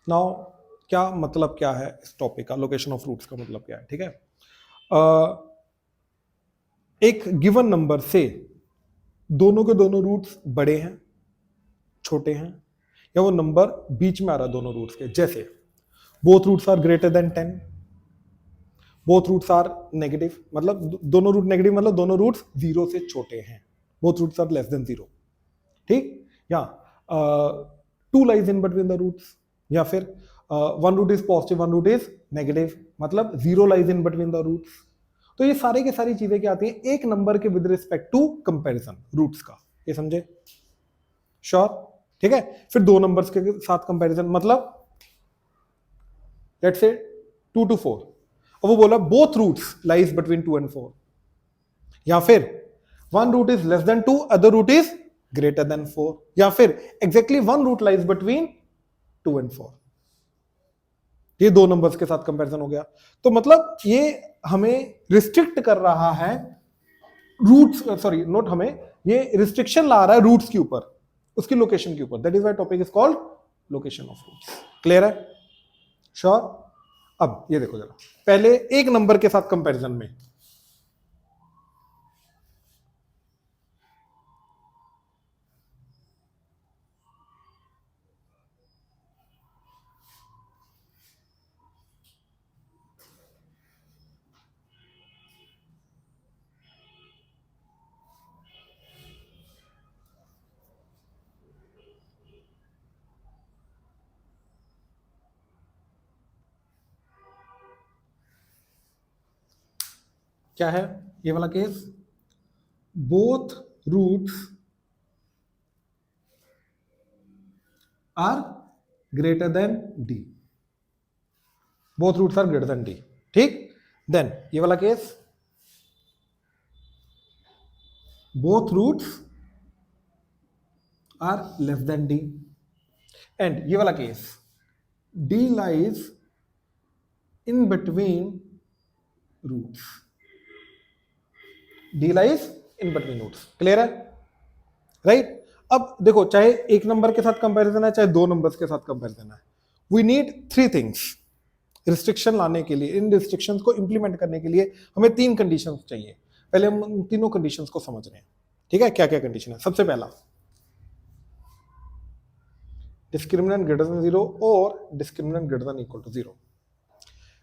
Now क्या मतलब क्या है इस टॉपिक का, लोकेशन ऑफ रूट्स का मतलब क्या है? ठीक है, एक गिवन नंबर से दोनों के दोनों रूट्स बड़े हैं, छोटे हैं, या वो नंबर बीच में आ रहा है दोनों रूट्स के, जैसे both roots are greater than 10, both roots are negative, मतलब दोनों रूट नेगेटिव, मतलब दोनों रूट्स जीरो से छोटे हैं, both roots are less than zero, ठीक। या two lies in between the roots, या फिर one root is positive one root is negative, मतलब zero lies in between the roots. तो ये सारे की सारी चीजें क्या आती हैं एक नंबर के with respect to comparison roots का, ये समझे? श्योर, ठीक है। फिर दो नंबर्स के साथ कंपैरिजन, मतलब लेट्स से 2 to 4, और वो बोला both roots lies between 2 and 4, या फिर one root is less than 2, other root is greater than 4, या फिर exactly one root lies between 2 and 4। ये दो नंबर्स के साथ कंपैरिजन हो गया। तो मतलब ये हमें रिस्ट्रिक्ट कर रहा है रूट्स, सॉरी नोट, हमें ये रिस्ट्रिक्शन ला रहा है रूट्स के ऊपर, उसकी लोकेशन के ऊपर। That is why topic is called location of roots. Clear है? श्योर। अब ये देखो जरा, पहले एक नंबर के साथ कंपैरिजन में, क्या है ये वाला case? Both roots are greater than D, both roots are greater than D, ठीक। देन ये वाला case, both roots are less than D, and ये वाला case, D lies in between roots, D lies in between roots. Clear है? Right. अब देखो, चाहे एक नंबर के साथ कंपैरिजन है, चाहे दो नंबर्स के साथ कंपैरिजन है, we need three things. Restriction लाने के लिए, इन रिस्ट्रिक्शंस को इंप्लीमेंट करने के लिए हमें तीन कंडीशंस चाहिए। पहले हम उन तीनों कंडीशंस को समझ रहे हैं, ठीक है? क्या क्या कंडीशन है? सबसे पहला, डिस्क्रिमिनेंट ग्रेटर देन जीरो और discriminant greater than equal to zero.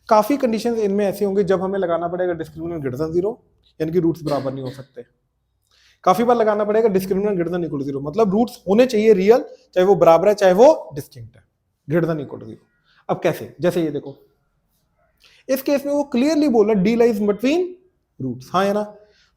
काफी कंडीशंस इनमें ऐसी होंगी जब हमें लगाना पड़ेगा डिस्क्रिमिनेंट ग्रेटर देन जीरो, यानी कि रूट्स बराबर नहीं हो सकते। काफी बार लगाना पड़ेगा discriminant greater than equal to zero, मतलब रूट्स होने चाहिए रियल, चाहे वो बराबर है चाहे वो डिस्टिंक्ट है, greater than equal to zero. अब कैसे? जैसे ये देखो, इस केस में वो क्लियरली बोला डी लाइज बिटवीन रूट्स, हाँ है ना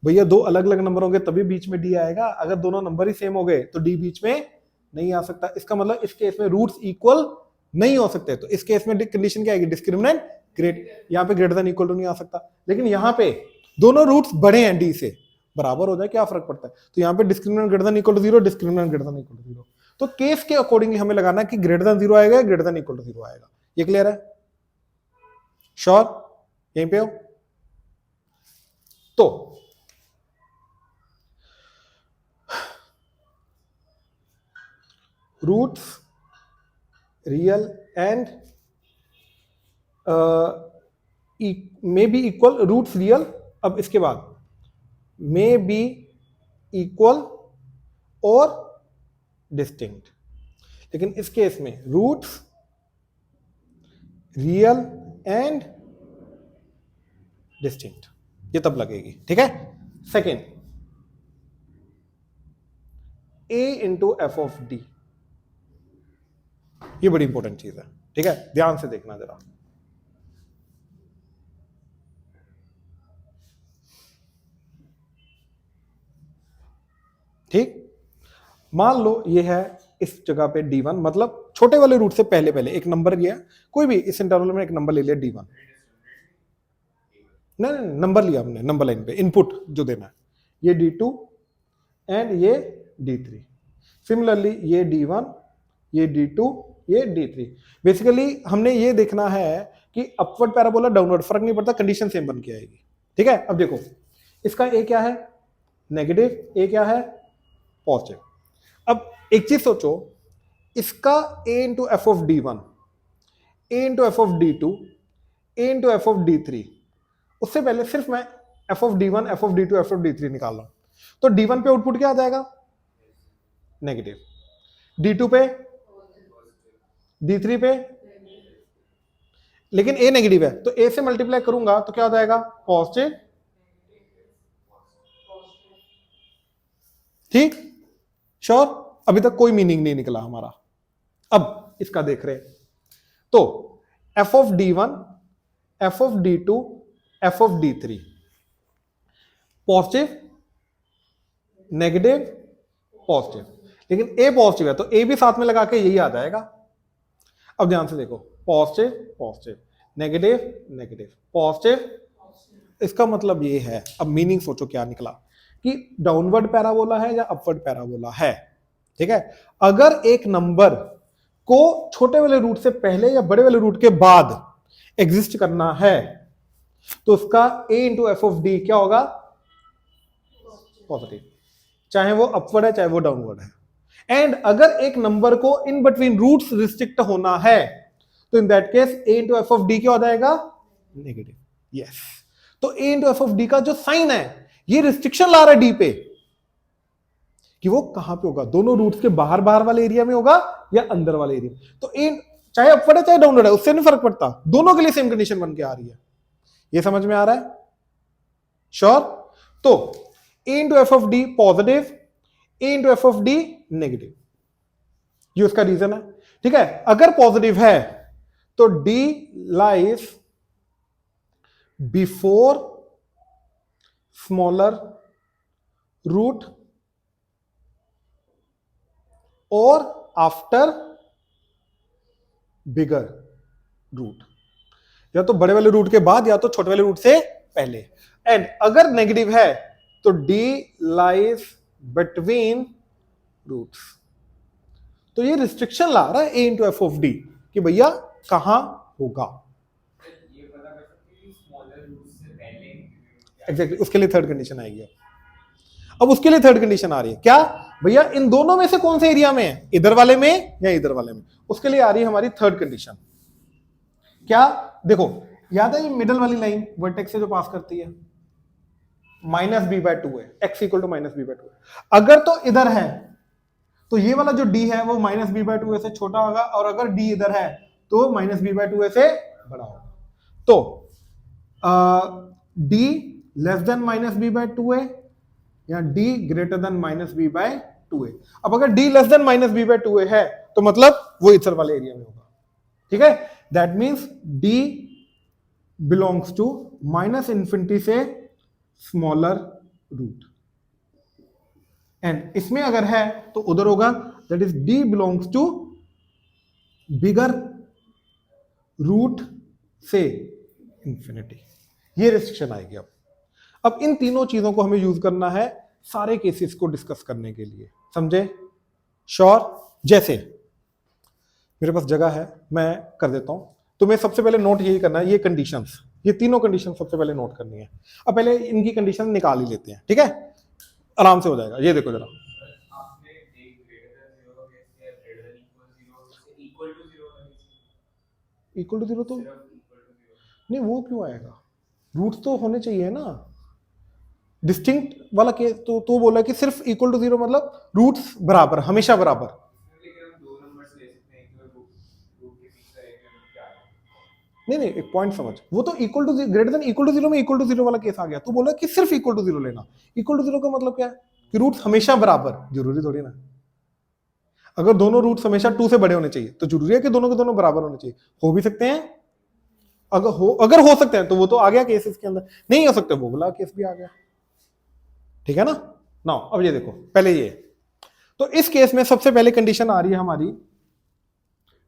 भैया? दो अलग अलग नंबर होंगे तभी बीच में डी आएगा, अगर दोनों नंबर ही सेम हो गए तो डी बीच में नहीं आ सकता। इसका मतलब इस केस में रूट्स इक्वल नहीं हो सकते, तो इस केस में कंडीशन क्या आएगी? डिस्क्रिमिनेंट ग्रेट, यहाँ पे ग्रेटर देन इक्वल टू नहीं आ सकता। लेकिन यहाँ पे दोनों रूट्स बड़े हैं डी से, बराबर हो जाए क्या फर्क पड़ता है? तो यहाँ पे discriminant greater than equal to zero, discriminant greater than equal to zero. तो केस के अकॉर्डिंगली हमें लगाना है कि ग्रेटर देन जीरो आएगा, greater than equal to zero आएगा। ये क्लियर है? श्योर? यहीं पे हो? तो roots real and may be equal, roots real, अब इसके बाद मे बी इक्वल और डिस्टिंक्ट। लेकिन इस केस में रूट्स रियल एंड डिस्टिंक्ट, ये तब लगेगी, ठीक है? Second, a into F of D, ये बड़ी इंपॉर्टेंट चीज है, ठीक है? ध्यान से देखना जरा। ठीक, मान लो ये है इस जगह पे d1, मतलब छोटे वाले रूट से पहले पहले एक नंबर लिया, कोई भी इस इंटरवल में एक नंबर ले लिया d1, नहीं नंबर लिया हमने, नंबर लाइन पे इनपुट जो देना है, ये d2 एंड ये d3। सिमिलरली ये d1, ये d2, ये d3। बेसिकली हमने ये देखना है कि अपवर्ड पैराबोला डाउनवर्ड फर्क नहीं पड़ता, कंडीशन सेम बन के आएगी, ठीक है? अब देखो, इसका a क्या है? नेगेटिव, a क्या है? पॉजिटिव। अब एक चीज सोचो, इसका a into F of d1, a into F of d2, a into F of d3, उससे पहले सिर्फ मैं F of d1, F of d2, F of d3 निकाल रहा हूं, तो d1 पे आउटपुट क्या आ जाएगा? नेगेटिव। d2 पे, d3 पे, लेकिन ए नेगेटिव है, तो ए से मल्टीप्लाई करूंगा तो क्या हो जाएगा, पॉजिटिव। ठीक, श्योर। अभी तक कोई मीनिंग नहीं निकला हमारा। अब इसका देख रहे हैं, तो F of D1, F of D2, F of D3, positive, negative, positive, लेकिन ए पॉजिटिव है तो ए भी साथ में लगा के यही आ जाएगा। अब ध्यान से देखो, positive positive, negative negative, positive, इसका मतलब ये है, अब मीनिंग सोचो क्या निकला, कि डाउनवर्ड पैराबोला है या अपवर्ड पैराबोला है। ठीक है, अगर एक नंबर को छोटे वाले रूट से पहले या बड़े वाले रूट के बाद एग्जिस्ट करना है तो उसका a into F of D क्या होगा, पॉजिटिव, चाहे वो अपवर्ड है चाहे वो डाउनवर्ड है। एंड अगर एक नंबर को इन बिटवीन रूट्स रिस्ट्रिक्ट होना है तो in that case a into F of D क्या हो जाएगा, नेगेटिव। यस, तो a into F of D का जो साइन है ये रिस्ट्रिक्शन ला रहा है डी पे, कि वो कहां पे होगा, दोनों रूट्स के बाहर बाहर वाले एरिया में होगा या अंदर वाले एरिया। तो a चाहे अपवर्ड है चाहे डाउनवर्ड है उससे नहीं फर्क पड़ता, दोनों के लिए सेम कंडीशन बन के आ रही है। ये समझ में आ रहा है, श्योर। तो a into F of D positive, a into F of D negative, ये उसका रीजन है। ठीक है, अगर पॉजिटिव है तो d lies before smaller root और आफ्टर बिगर रूट, या तो बड़े वाले रूट के बाद या तो छोटे वाले रूट से पहले। एंड अगर नेगेटिव है तो d लाइज बिटवीन रूट्स। तो ये रिस्ट्रिक्शन ला रहा है a into F of D कि भैया कहां होगा। एग्जैक्टली, उसके लिए थर्ड कंडीशन आएगी। अब उसके लिए थर्ड कंडीशन आ रही है क्या, भैया इन दोनों में से कौन से एरिया में है, इधर वाले में या इधर वाले में। उसके लिए आ रही है हमारी थर्ड कंडीशन। क्या, देखो याद है ये मिडल वाली लाइन वर्टेक्स से जो पास करती है -b/2 है, x इक्वल टू -b/2 है। अगर तो इधर है तो ये वाला जो d है वो -b/2 से छोटा होगा, और अगर d इधर है तो -b/2 से बड़ा होगा। तो d लेस देन -b/2 है या d ग्रेटर देन -b/2 है। अब अगर d लेस देन -b/2 है तो मतलब वो इधर वाले एरिया में होगा। ठीक है, that means d belongs to -∞ से स्मॉलर रूट, एंड इसमें अगर है तो उधर होगा, that is d belongs to bigger root से इंफिनिटी। ये रिस्ट्रिक्शन आएगी। अब इन तीनों चीजों को हमें यूज करना है सारे केसेस को डिस्कस करने के लिए, समझे, श्योर। जैसे मेरे पास जगह है, मैं कर देता हूं, तुम्हें सबसे पहले नोट यही करना है, ये कंडीशंस, ये तीनों कंडीशन सबसे पहले नोट करनी है। अब पहले इनकी कंडीशन निकाल ही लेते हैं, ठीक है, आराम से हो जाएगा। ये देखो जरा, इक्वल टू जीरो तो नहीं, वो क्यों आएगा, रूट्स तो होने चाहिए ना। डिस्टिंक्ट वाला केस तो बोला कि सिर्फ इक्वल टू जीरो मतलब रूट्स बराबर, हमेशा बराबर। नहीं नहीं, एक पॉइंट समझ, वो तो equal to greater than equal to zero में इक्वल टू जीरो वाला केस आ गया। तो बोला कि सिर्फ इक्वल टू जीरो लेना। इक्वल टू जीरो का मतलब क्या है कि रूट्स हमेशा बराबर, जरूरी थोड़ी ना। अगर दोनों रूट्स हमेशा 2 से बड़े होने चाहिए तो जरूरी है कि दोनों के दोनों बराबर होने चाहिए। हो भी सकते हैं, अगर हो सकते हैं तो वो तो आ गया केस इसके अंदर, नहीं हो सकते वो वाला केस भी आ गया। ठीक है ना। नाउ अब ये देखो, पहले ये, तो इस केस में सबसे पहले कंडीशन आ रही है हमारी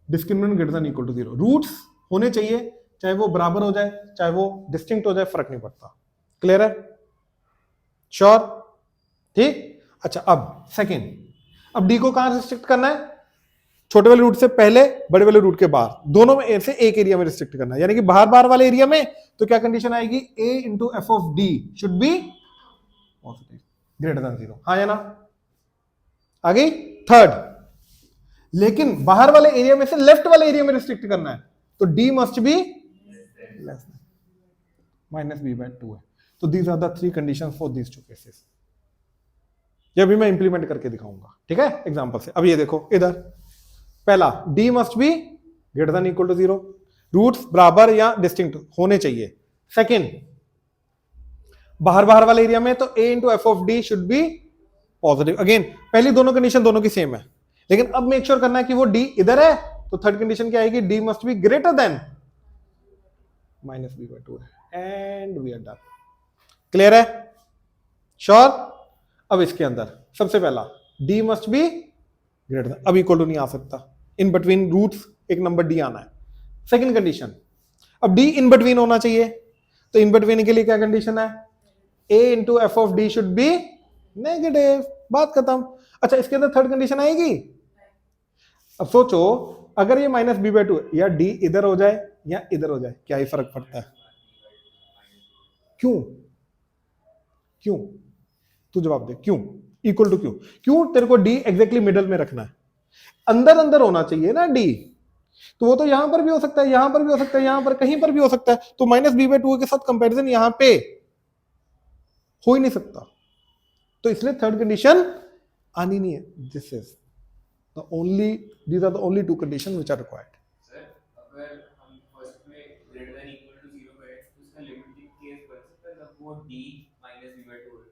discriminant greater than equal to zero. Roots होने चाहिए, चाहे वो बराबर हो जाए चाहे वो डिस्टिंक्ट हो जाए, फर्क नहीं पड़ता। क्लियर है, श्योर, ठीक। अच्छा, अब सेकेंड, अब डी को कहां रिस्ट्रिक्ट करना है, छोटे वाले रूट से पहले बड़े वाले रूट के बाहर, दोनों में से एक एरिया में रिस्ट्रिक्ट करना है, यानी कि बाहर बाहर वाले एरिया में। तो क्या कंडीशन आएगी, a into F of D should be positive greater than zero. हाँ या ना, आ गई थर्ड। लेकिन बाहर वाले एरिया में से लेफ्ट वाले एरिया में रिस्ट्रिक्ट करना है तो d must be less -b/2 है। तो these are the 3 conditions for these 2 cases. ये भी मैं इंप्लीमेंट करके दिखाऊंगा, ठीक है, एग्जांपल से। अब ये देखो, इधर पहला d must be greater than equal to zero, roots बराबर या डिस्टिंक्ट होने चाहिए। सेकंड, बाहर बाहर वाले एरिया में तो a into F of D should be positive. Again पहली दोनों कंडीशन दोनों की सेम है, लेकिन अब मेक श्योर करना है कि वो d इधर है, तो थर्ड कंडीशन क्या आएगी, d must be greater than minus B by two and we are done. Clear है? श्योर? अब इसके अंदर सबसे पहला d must be greater than, अब इक्वल टू नहीं आ सकता, इन बिटवीन रूट्स एक नंबर d आना है। सेकंड कंडीशन, अब d इन बिटवीन होना चाहिए, तो इन बिटवीन के लिए क्या कंडीशन है, a into F of D should B negative, बात खत्म। अच्छा इसके अंदर थर्ड कंडीशन आएगी, अब सोचो अगर ये माइनस बी बाई टू, या डी इधर हो जाए या इधर हो जाए, क्या ही फर्क पड़ता है? क्यों? क्यों? तू जवाब दे, क्यों इक्वल टू क्यों? क्यों तेरे को डी एग्जैक्टली मिडल में रखना है? अंदर अंदर होना चाहिए ना डी, तो वो तो यहां पर भी हो सकता है, यहां पर भी हो सकता है, यहां पर कहीं पर भी हो सकता है, तो माइनस बी बाई टू के साथ कंपेरिजन यहां पे हो ही नहीं सकता, तो इसलिए थर्ड कंडीशन आनी नहीं है। This is the only, these are the only two condition which are required. Sir अगर हम फर्स्ट में ग्रेटर देन इक्वल टू 0 करें तो उसका लिमिटिंग केस बन सकता है जब वो d माइनस b बाई 2 है।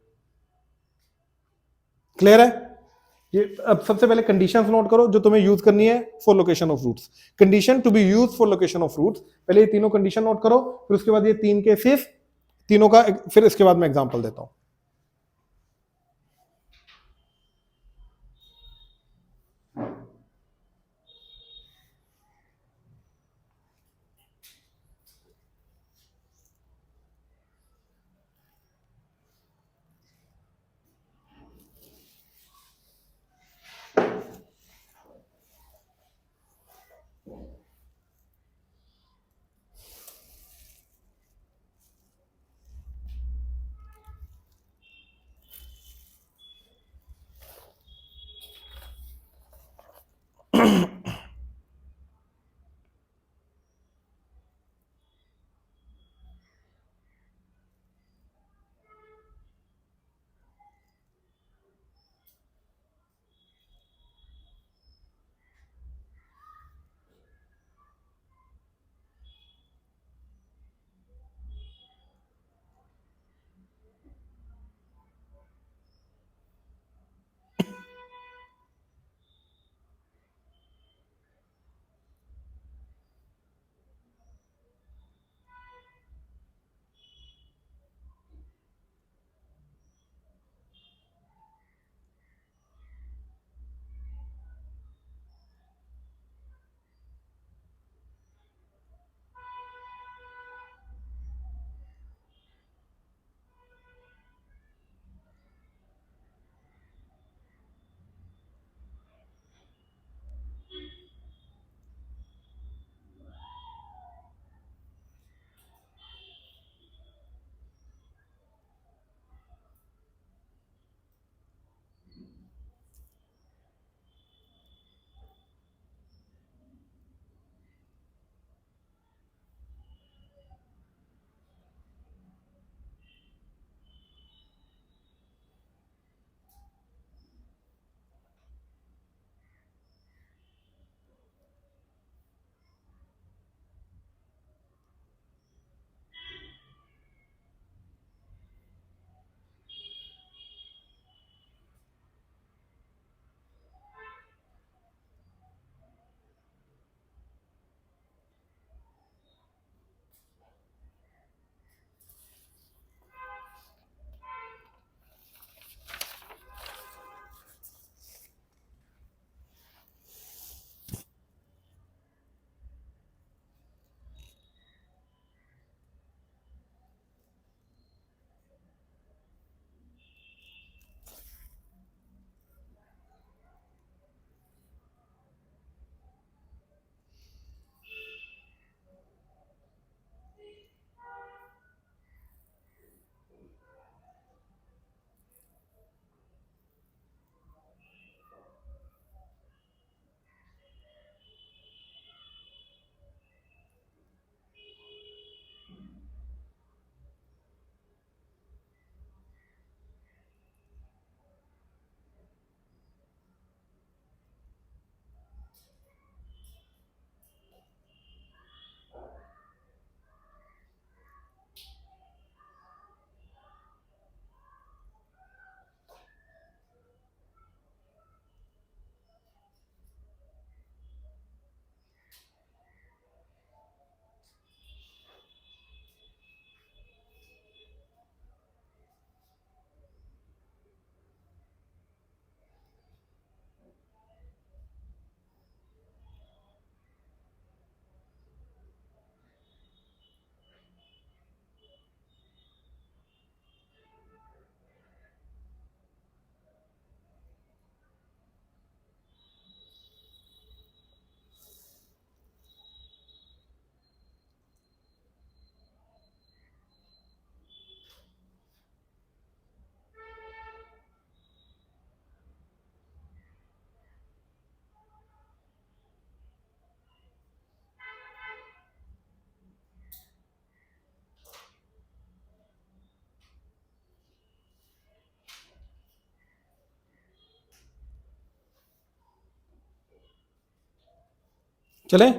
क्लियर है? ये अब सबसे पहले कंडीशंस नोट करो जो तुम्हें यूज करनी है for location of roots. Condition to be use for location of roots, पहले ये तीनों कंडीशन नोट करो, फिर उसके बाद ये तीन केसेस, तीनों का फिर इसके बाद मैं एग्जांपल देता हूं। चले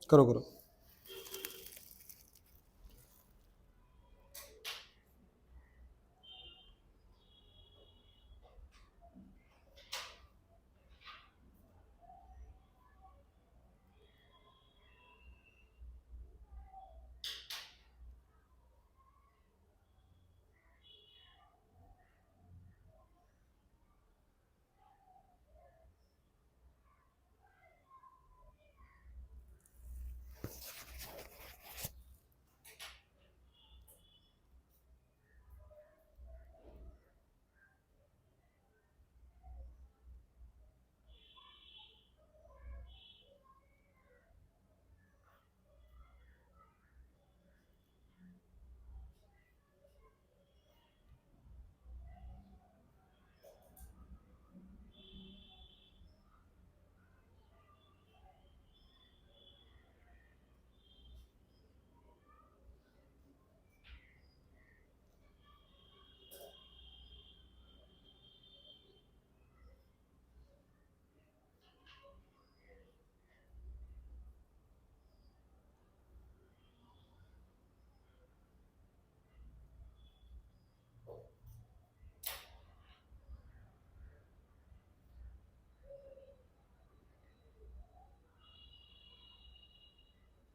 करो करो।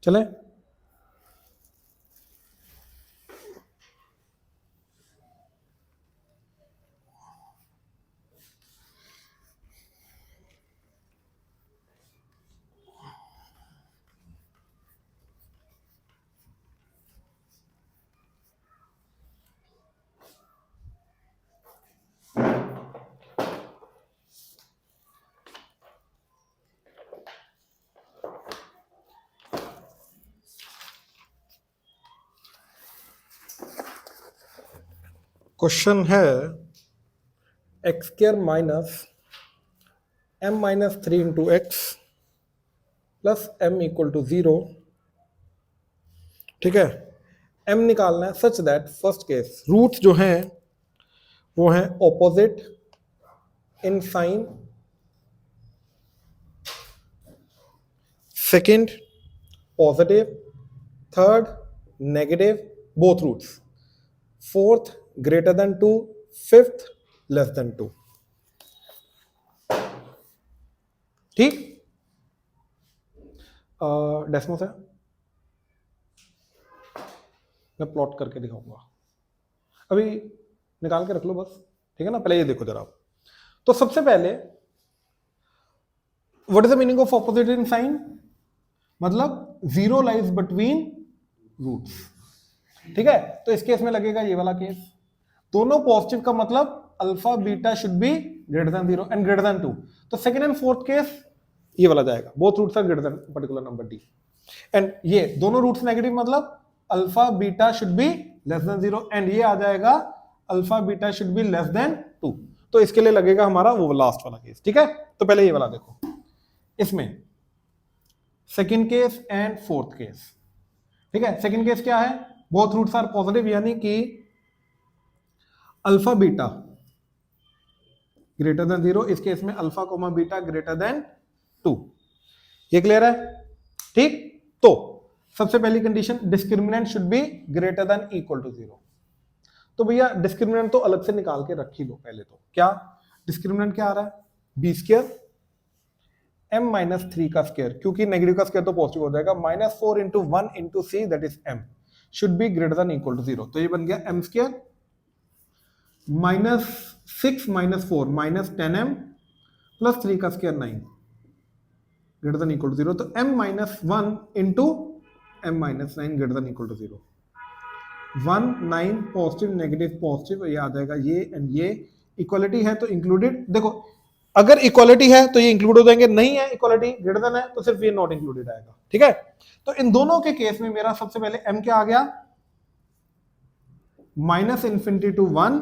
चले क्वेश्चन है x square minus m minus 3 into x plus m equal to 0, ठीक है। m निकालना है such that first case roots जो हैं वो हैं opposite in sign, second positive, third negative both roots, fourth greater than 2, fifth less than 2, ठीक। Desmos है, मैं प्लॉट करके दिखाऊंगा, अभी निकाल के रख लो बस, ठीक है ना। पहले ये देखो जरा आप। तो सबसे पहले what is the meaning of opposite in sign, मतलब 0 लाइज बिटवीन रूट्स, ठीक है। तो इस केस में लगेगा ये वाला केस, दोनों पॉजिटिव का मतलब alpha beta should be greater than 0 and greater than 2। तो सेकंड एंड फोर्थ केस ये वाला जाएगा, both roots are greater than particular number D, and ये दोनों रूट्स नेगेटिव मतलब alpha beta should be less than 0 and ये आ जाएगा alpha beta should be less than 2। तो इसके लिए लगेगा हमारा वो लास्ट वाला केस, ठीक है। तो पहले ये वाला देखो, इसमें second case and fourth case, ठीक है। सेकंड केस क्या है, बोथ रूट्स आर पॉजिटिव, यानी कि अल्फा बीटा ग्रेटर देन 0, इस केस में alpha comma beta greater than 2, ये क्लियर है, ठीक। तो सबसे पहली condition discriminant should be greater than equal to 0। तो भैया डिस्क्रिमिनेंट तो अलग से निकाल के रख ही लो पहले। तो क्या डिस्क्रिमिनेंट क्या आ रहा है, बी स्क्वायर m माइनस 3 का स्क्वायर, क्योंकि नेगेटिव का स्क्वायर तो पॉजिटिव हो जाएगा, minus 4 into 1 into C that is m should be greater than equal to 0। तो ये बन गया m square minus 6 minus 4 minus 10m plus 3 का square 9 greater than equal to 0। तो m minus 1 into m minus 9 greater than equal to 0। 1 9 positive negative positive, ये आ जाएगा ये एंड ये इक्वालिटी है तो इंक्लूडेड। देखो अगर इक्वालिटी है तो ये इंक्लूड हो जाएंगे, नहीं है इक्वालिटी ग्रेटर देन है तो सिर्फ ये नॉट इंक्लूडेड आएगा, ठीक है। तो इन दोनों के केस में मेरा सबसे पहले m क्या आ गया, minus infinity to 1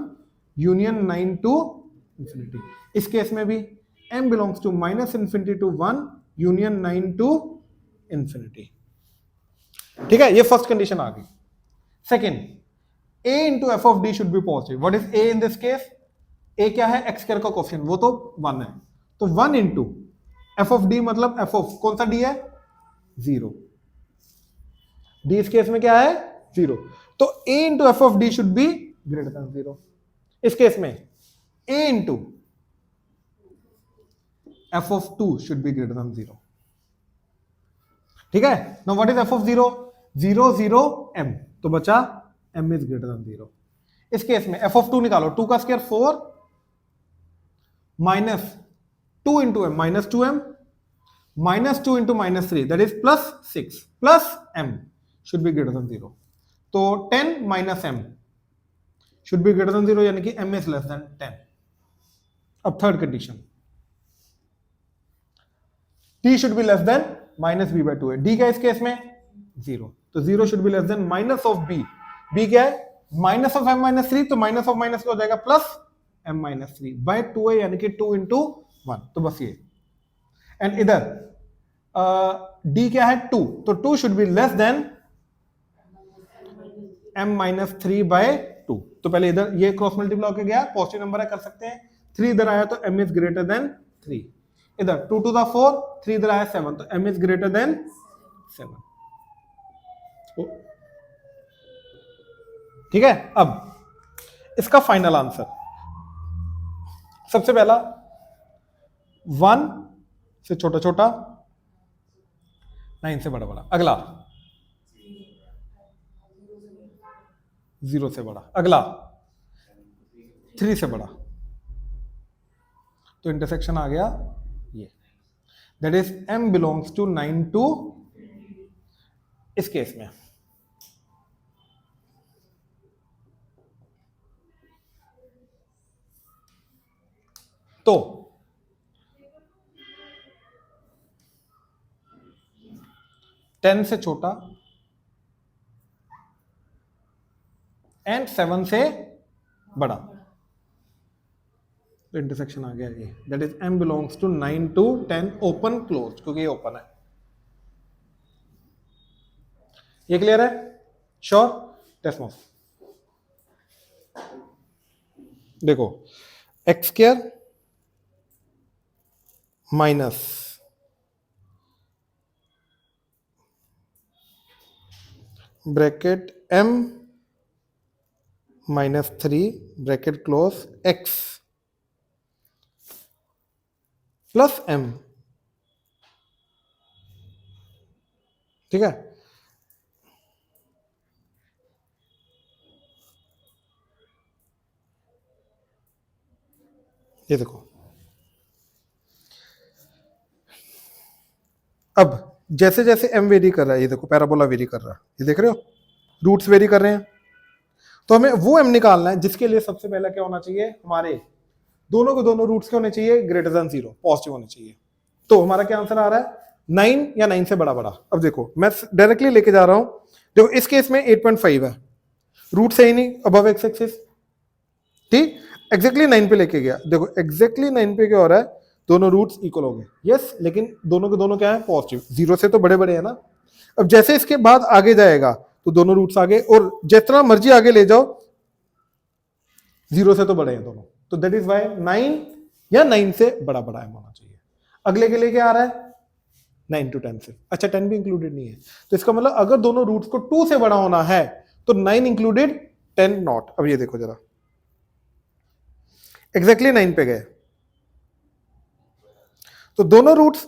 union 9 to infinity. इस केस में भी m belongs to minus infinity to 1 union 9 to infinity, ठीक है। ये फर्स्ट कंडीशन आ गई। Second, a into F of D should be positive. What is a in this case, a क्या है, एक्स स्क्वायर का कोफिशिएंट, वो तो 1 है, तो 1 इंटू एफ ऑफ डी मतलब एफ ऑफ कौन सा डी है, 0। डी इस केस में क्या है, 0। तो a into F of D should be greater than 0। इस केस में a into F of 2 should be greater than 0। ठीक है। Now what is F of 0, 0 0 m, तो बचा m इज ग्रेटर देन 0। इस केस में एफ ऑफ 2 निकालो, 2 का square 4 minus 2 into M minus 2m minus 2 into minus 3 that is plus 6 plus m should be greater than 0। तो 10 minus m should be greater than 0, यानी कि m is less than 10। अब third condition, t should be less than minus b by 2 है। d क्या है इस case में, 0, तो 0 should be less than minus of b। b क्या है, माइनस ऑफ m माइनस 3, तो माइनस ऑफ माइनस क्या हो जाएगा, प्लस m माइनस 3 बाई 2 है, यानी कि 2 इंटू 1, तो बस ये। एंड इधर d क्या है, 2, तो 2 should be less then m minus 3 by 2। तो पहले इधर ये क्रॉस मल्टीप्लाई होकर गया, पॉजिटिव नंबर है, कर सकते हैं। 3 इधर आया तो m इज ग्रेटर देन 3। इधर 2 टू द 4, 3 इधर आया 7, तो m इज ग्रेटर देन 7। ठीक है। अब इसका फाइनल आंसर, सबसे पहला 1 से छोटा छोटा, 9 से बड़ा बड़ा। अगला 0 से बड़ा। अगला 3 से बड़ा। तो इंटरसेक्शन आ गया ये, that is m belongs to 9 to, इस केस में तो 10 से छोटा एंड 7 से बड़ा। तो इंटरसेक्शन आ गया ये, that is m belongs to 9 to 10 open close, क्योंकि ये ओपन है। ये क्लियर है, श्योर। टेस्मोस देखो, x square minus bracket m minus 3 bracket close x plus m। ठीक है। ये देखो, अब जैसे जैसे m वेरी कर रहा है, ये देखो पैराबोला वेरी कर रहा है, ये देख रहे हो, रूट्स वेरी कर रहे हैं। तो हमें वो m निकालना है जिसके लिए सबसे पहले क्या होना चाहिए, हमारे दोनों के दोनों रूट्स के होने चाहिए ग्रेटर देन 0, पॉजिटिव होने चाहिए। तो हमारा क्या आंसर आ रहा है, 9 या 9 से बड़ा बड़ा। अब देखो मैं डायरेक्टली लेके जा रहा हूं, देखो इस केस में 8.5 है, रूट से ही नहीं, अबव एक्स एक्सिस, ठीक, एग्जैक्टली 9 पे लेके गया। देखो एग्जैक्टली 9 पे क्या हो रहा है, दोनों रूट्स इक्वल हो गए, यस, लेकिन दोनों के दोनों क्या है, पॉजिटिव, 0 से तो बड़े बड़े हैं ना। अब जैसे इसके बाद आगे जाएगा तो दोनों रूट्स आगे, और जितना मर्जी आगे ले जाओ 0 से तो बड़े हैं दोनों, तो दैट इज वाई 9 या 9 से बड़ा बड़ा m होना चाहिए। अगले के लिए क्या आ रहा है, 9 टू 10 से, अच्छा 10 भी इंक्लूडेड नहीं है, तो इसका मतलब अगर दोनों रूट्स को 2 से बड़ा होना है तो 9 इंक्लूडेड 10 नॉट। अब ये देखो जरा, एग्जैक्टली 9 पे गए तो दोनों रूट्स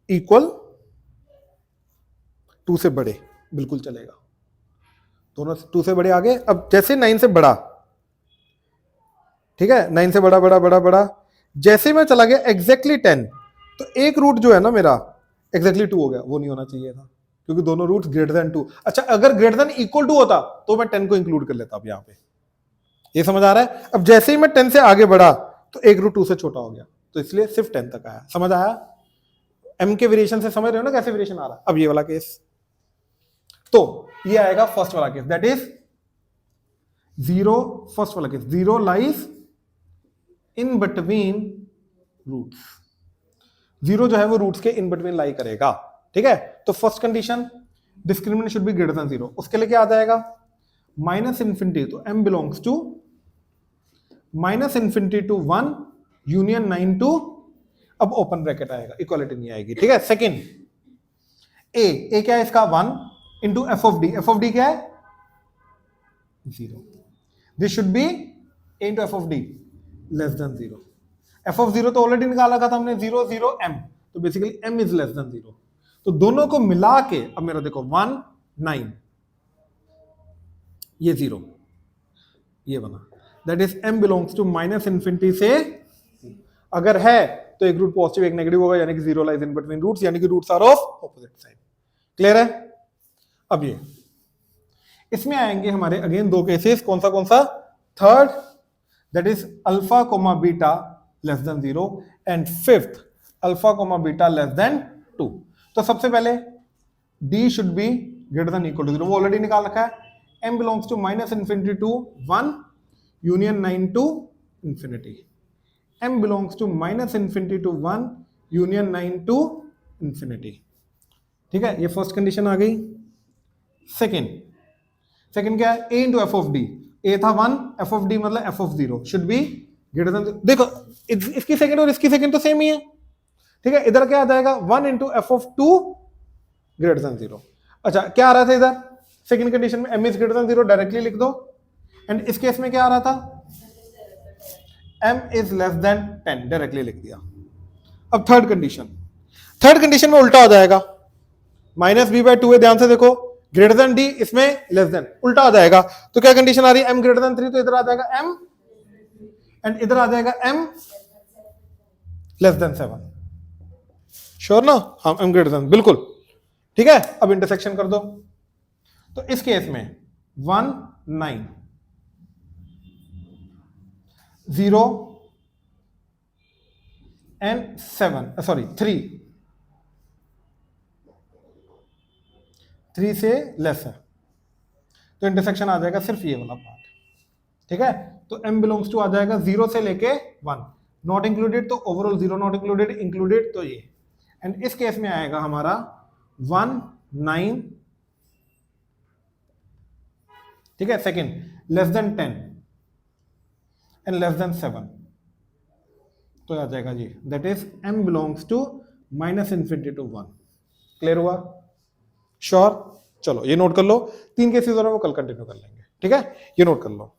इक्वल, 2 से बड़े बिल्कुल चलेगा, दोनों 2 से बड़े आगे। अब जैसे 9 से बड़ा, ठीक है, 9 से बड़ा बड़ा बड़ा बड़ा, जैसे मैं चला गया एग्जैक्टली 10, तो एक रूट जो है ना मेरा एग्जैक्टली 2 हो गया, वो नहीं होना चाहिए था क्योंकि दोनों रूट्स ग्रेटर देन 2। अच्छा अगर ग्रेटर देन इक्वल टू होता तो मैं 10 को इंक्लूड कर लेता। अब यहाँ पे ये समझ आ रहा है। अब जैसे ही मैं 10 से आगे बढ़ा तो एक रूट 2 से छोटा हो गया, तो इसलिए सिर्फ 10 तक आया। समझ आया, m के वेरिएशन से समझ रहे हो ना कैसे वेरिएशन आ रहा है। अब ये वाला केस, तो ये आएगा फर्स्ट वाला केस, दैट इज 0, फर्स्ट वाला case, 0 lies in between roots, 0 जो है वो रूट्स के इन बिटवीन लाई करेगा। ठीक है, तो first condition discriminant should be greater than 0, उसके लिए क्या आ जाएगा, माइनस इन्फिनिटी, तो m belongs to minus infinity to 1 union 9 to, अब ओपन ब्रैकेट आएगा, इक्वालिटी नहीं आएगी, ठीक है। सेकंड, ए क्या है इसका 1 इंटू एफ ऑफ डी क्या है 0, this should be A into F of D less than 0। F of 0 तो ऑलरेडी निकाला था हमने 0 0 m, तो basically m is less than 0। तो दोनों को मिला के अब मेरा देखो 1 9 ये 0 ये बना, that is m belongs to minus infinity से, अगर है तो एक रूट पॉजिटिव एक नेगेटिव होगा, यानी कि 0 लाइज इन बिटवीन रूट्स, यानी कि roots are of opposite side. Clear है? अब ये इसमें आएंगे हमारे अगेन दो केसेस, कौन सा third, that is alpha comma beta less than 0 and fifth alpha comma beta less than 2। तो सबसे पहले d should be greater than equal to 0, वो ऑलरेडी निकाल रखा है। m belongs to minus infinity to 1 union 9 to infinity, m belongs to minus infinity to 1 union 9 to infinity, ठीक है। ये फर्स्ट कंडीशन आ गई। सेकंड क्या है, a into F of D, a था 1, एफ ऑफ डी मतलब F of 0 should be greater then, देखो इसकी सेकंड और इसकी सेकंड तो सेम ही है, ठीक है। इधर क्या आ जाएगा 1 into F of 2 greater than 0। अच्छा क्या आ रहा था इधर सेकंड कंडीशन में, m is greater than 0 directly लिख दो, एंड इस केस में क्या आ रहा था m is less than 10 directly लिख दिया। अब थर्ड कंडीशन में उल्टा आ जाएगा, माइनस बी बाई 2 है, ध्यान से देखो, ग्रेटर देन डी, इसमें लेस देन, उल्टा आ जाएगा। तो क्या कंडीशन आ रही है, m ग्रेटर देन 3, तो इधर आ जाएगा m एंड इधर आ जाएगा m लेस देन 7। श्योर ना? हाँ m ग्रेटर देन, बिल्कुल ठीक है। अब इंटरसेक्शन कर दो, तो इस केस में 1 9 0 एंड 7 सॉरी 3 से लेस है, तो इंटरसेक्शन आ जाएगा सिर्फ ये वाला पार्ट, ठीक है। तो m बिलोंग्स टू आ जाएगा 0 से लेके 1, नॉट इंक्लूडेड तो ओवरऑल 0 नॉट इंक्लूडेड, इंक्लूडेड तो ये, एंड इस केस में आएगा हमारा 1 9, ठीक है। Second less than 10 and less than 7, तो आ जाएगा जी, that is m belongs to minus infinity to 1। Clear हुआ? श्योर? चलो ये नोट कर लो, 3 केसेस और वो कल कंटिन्यू कर लेंगे, ठीक है। ये नोट कर लो।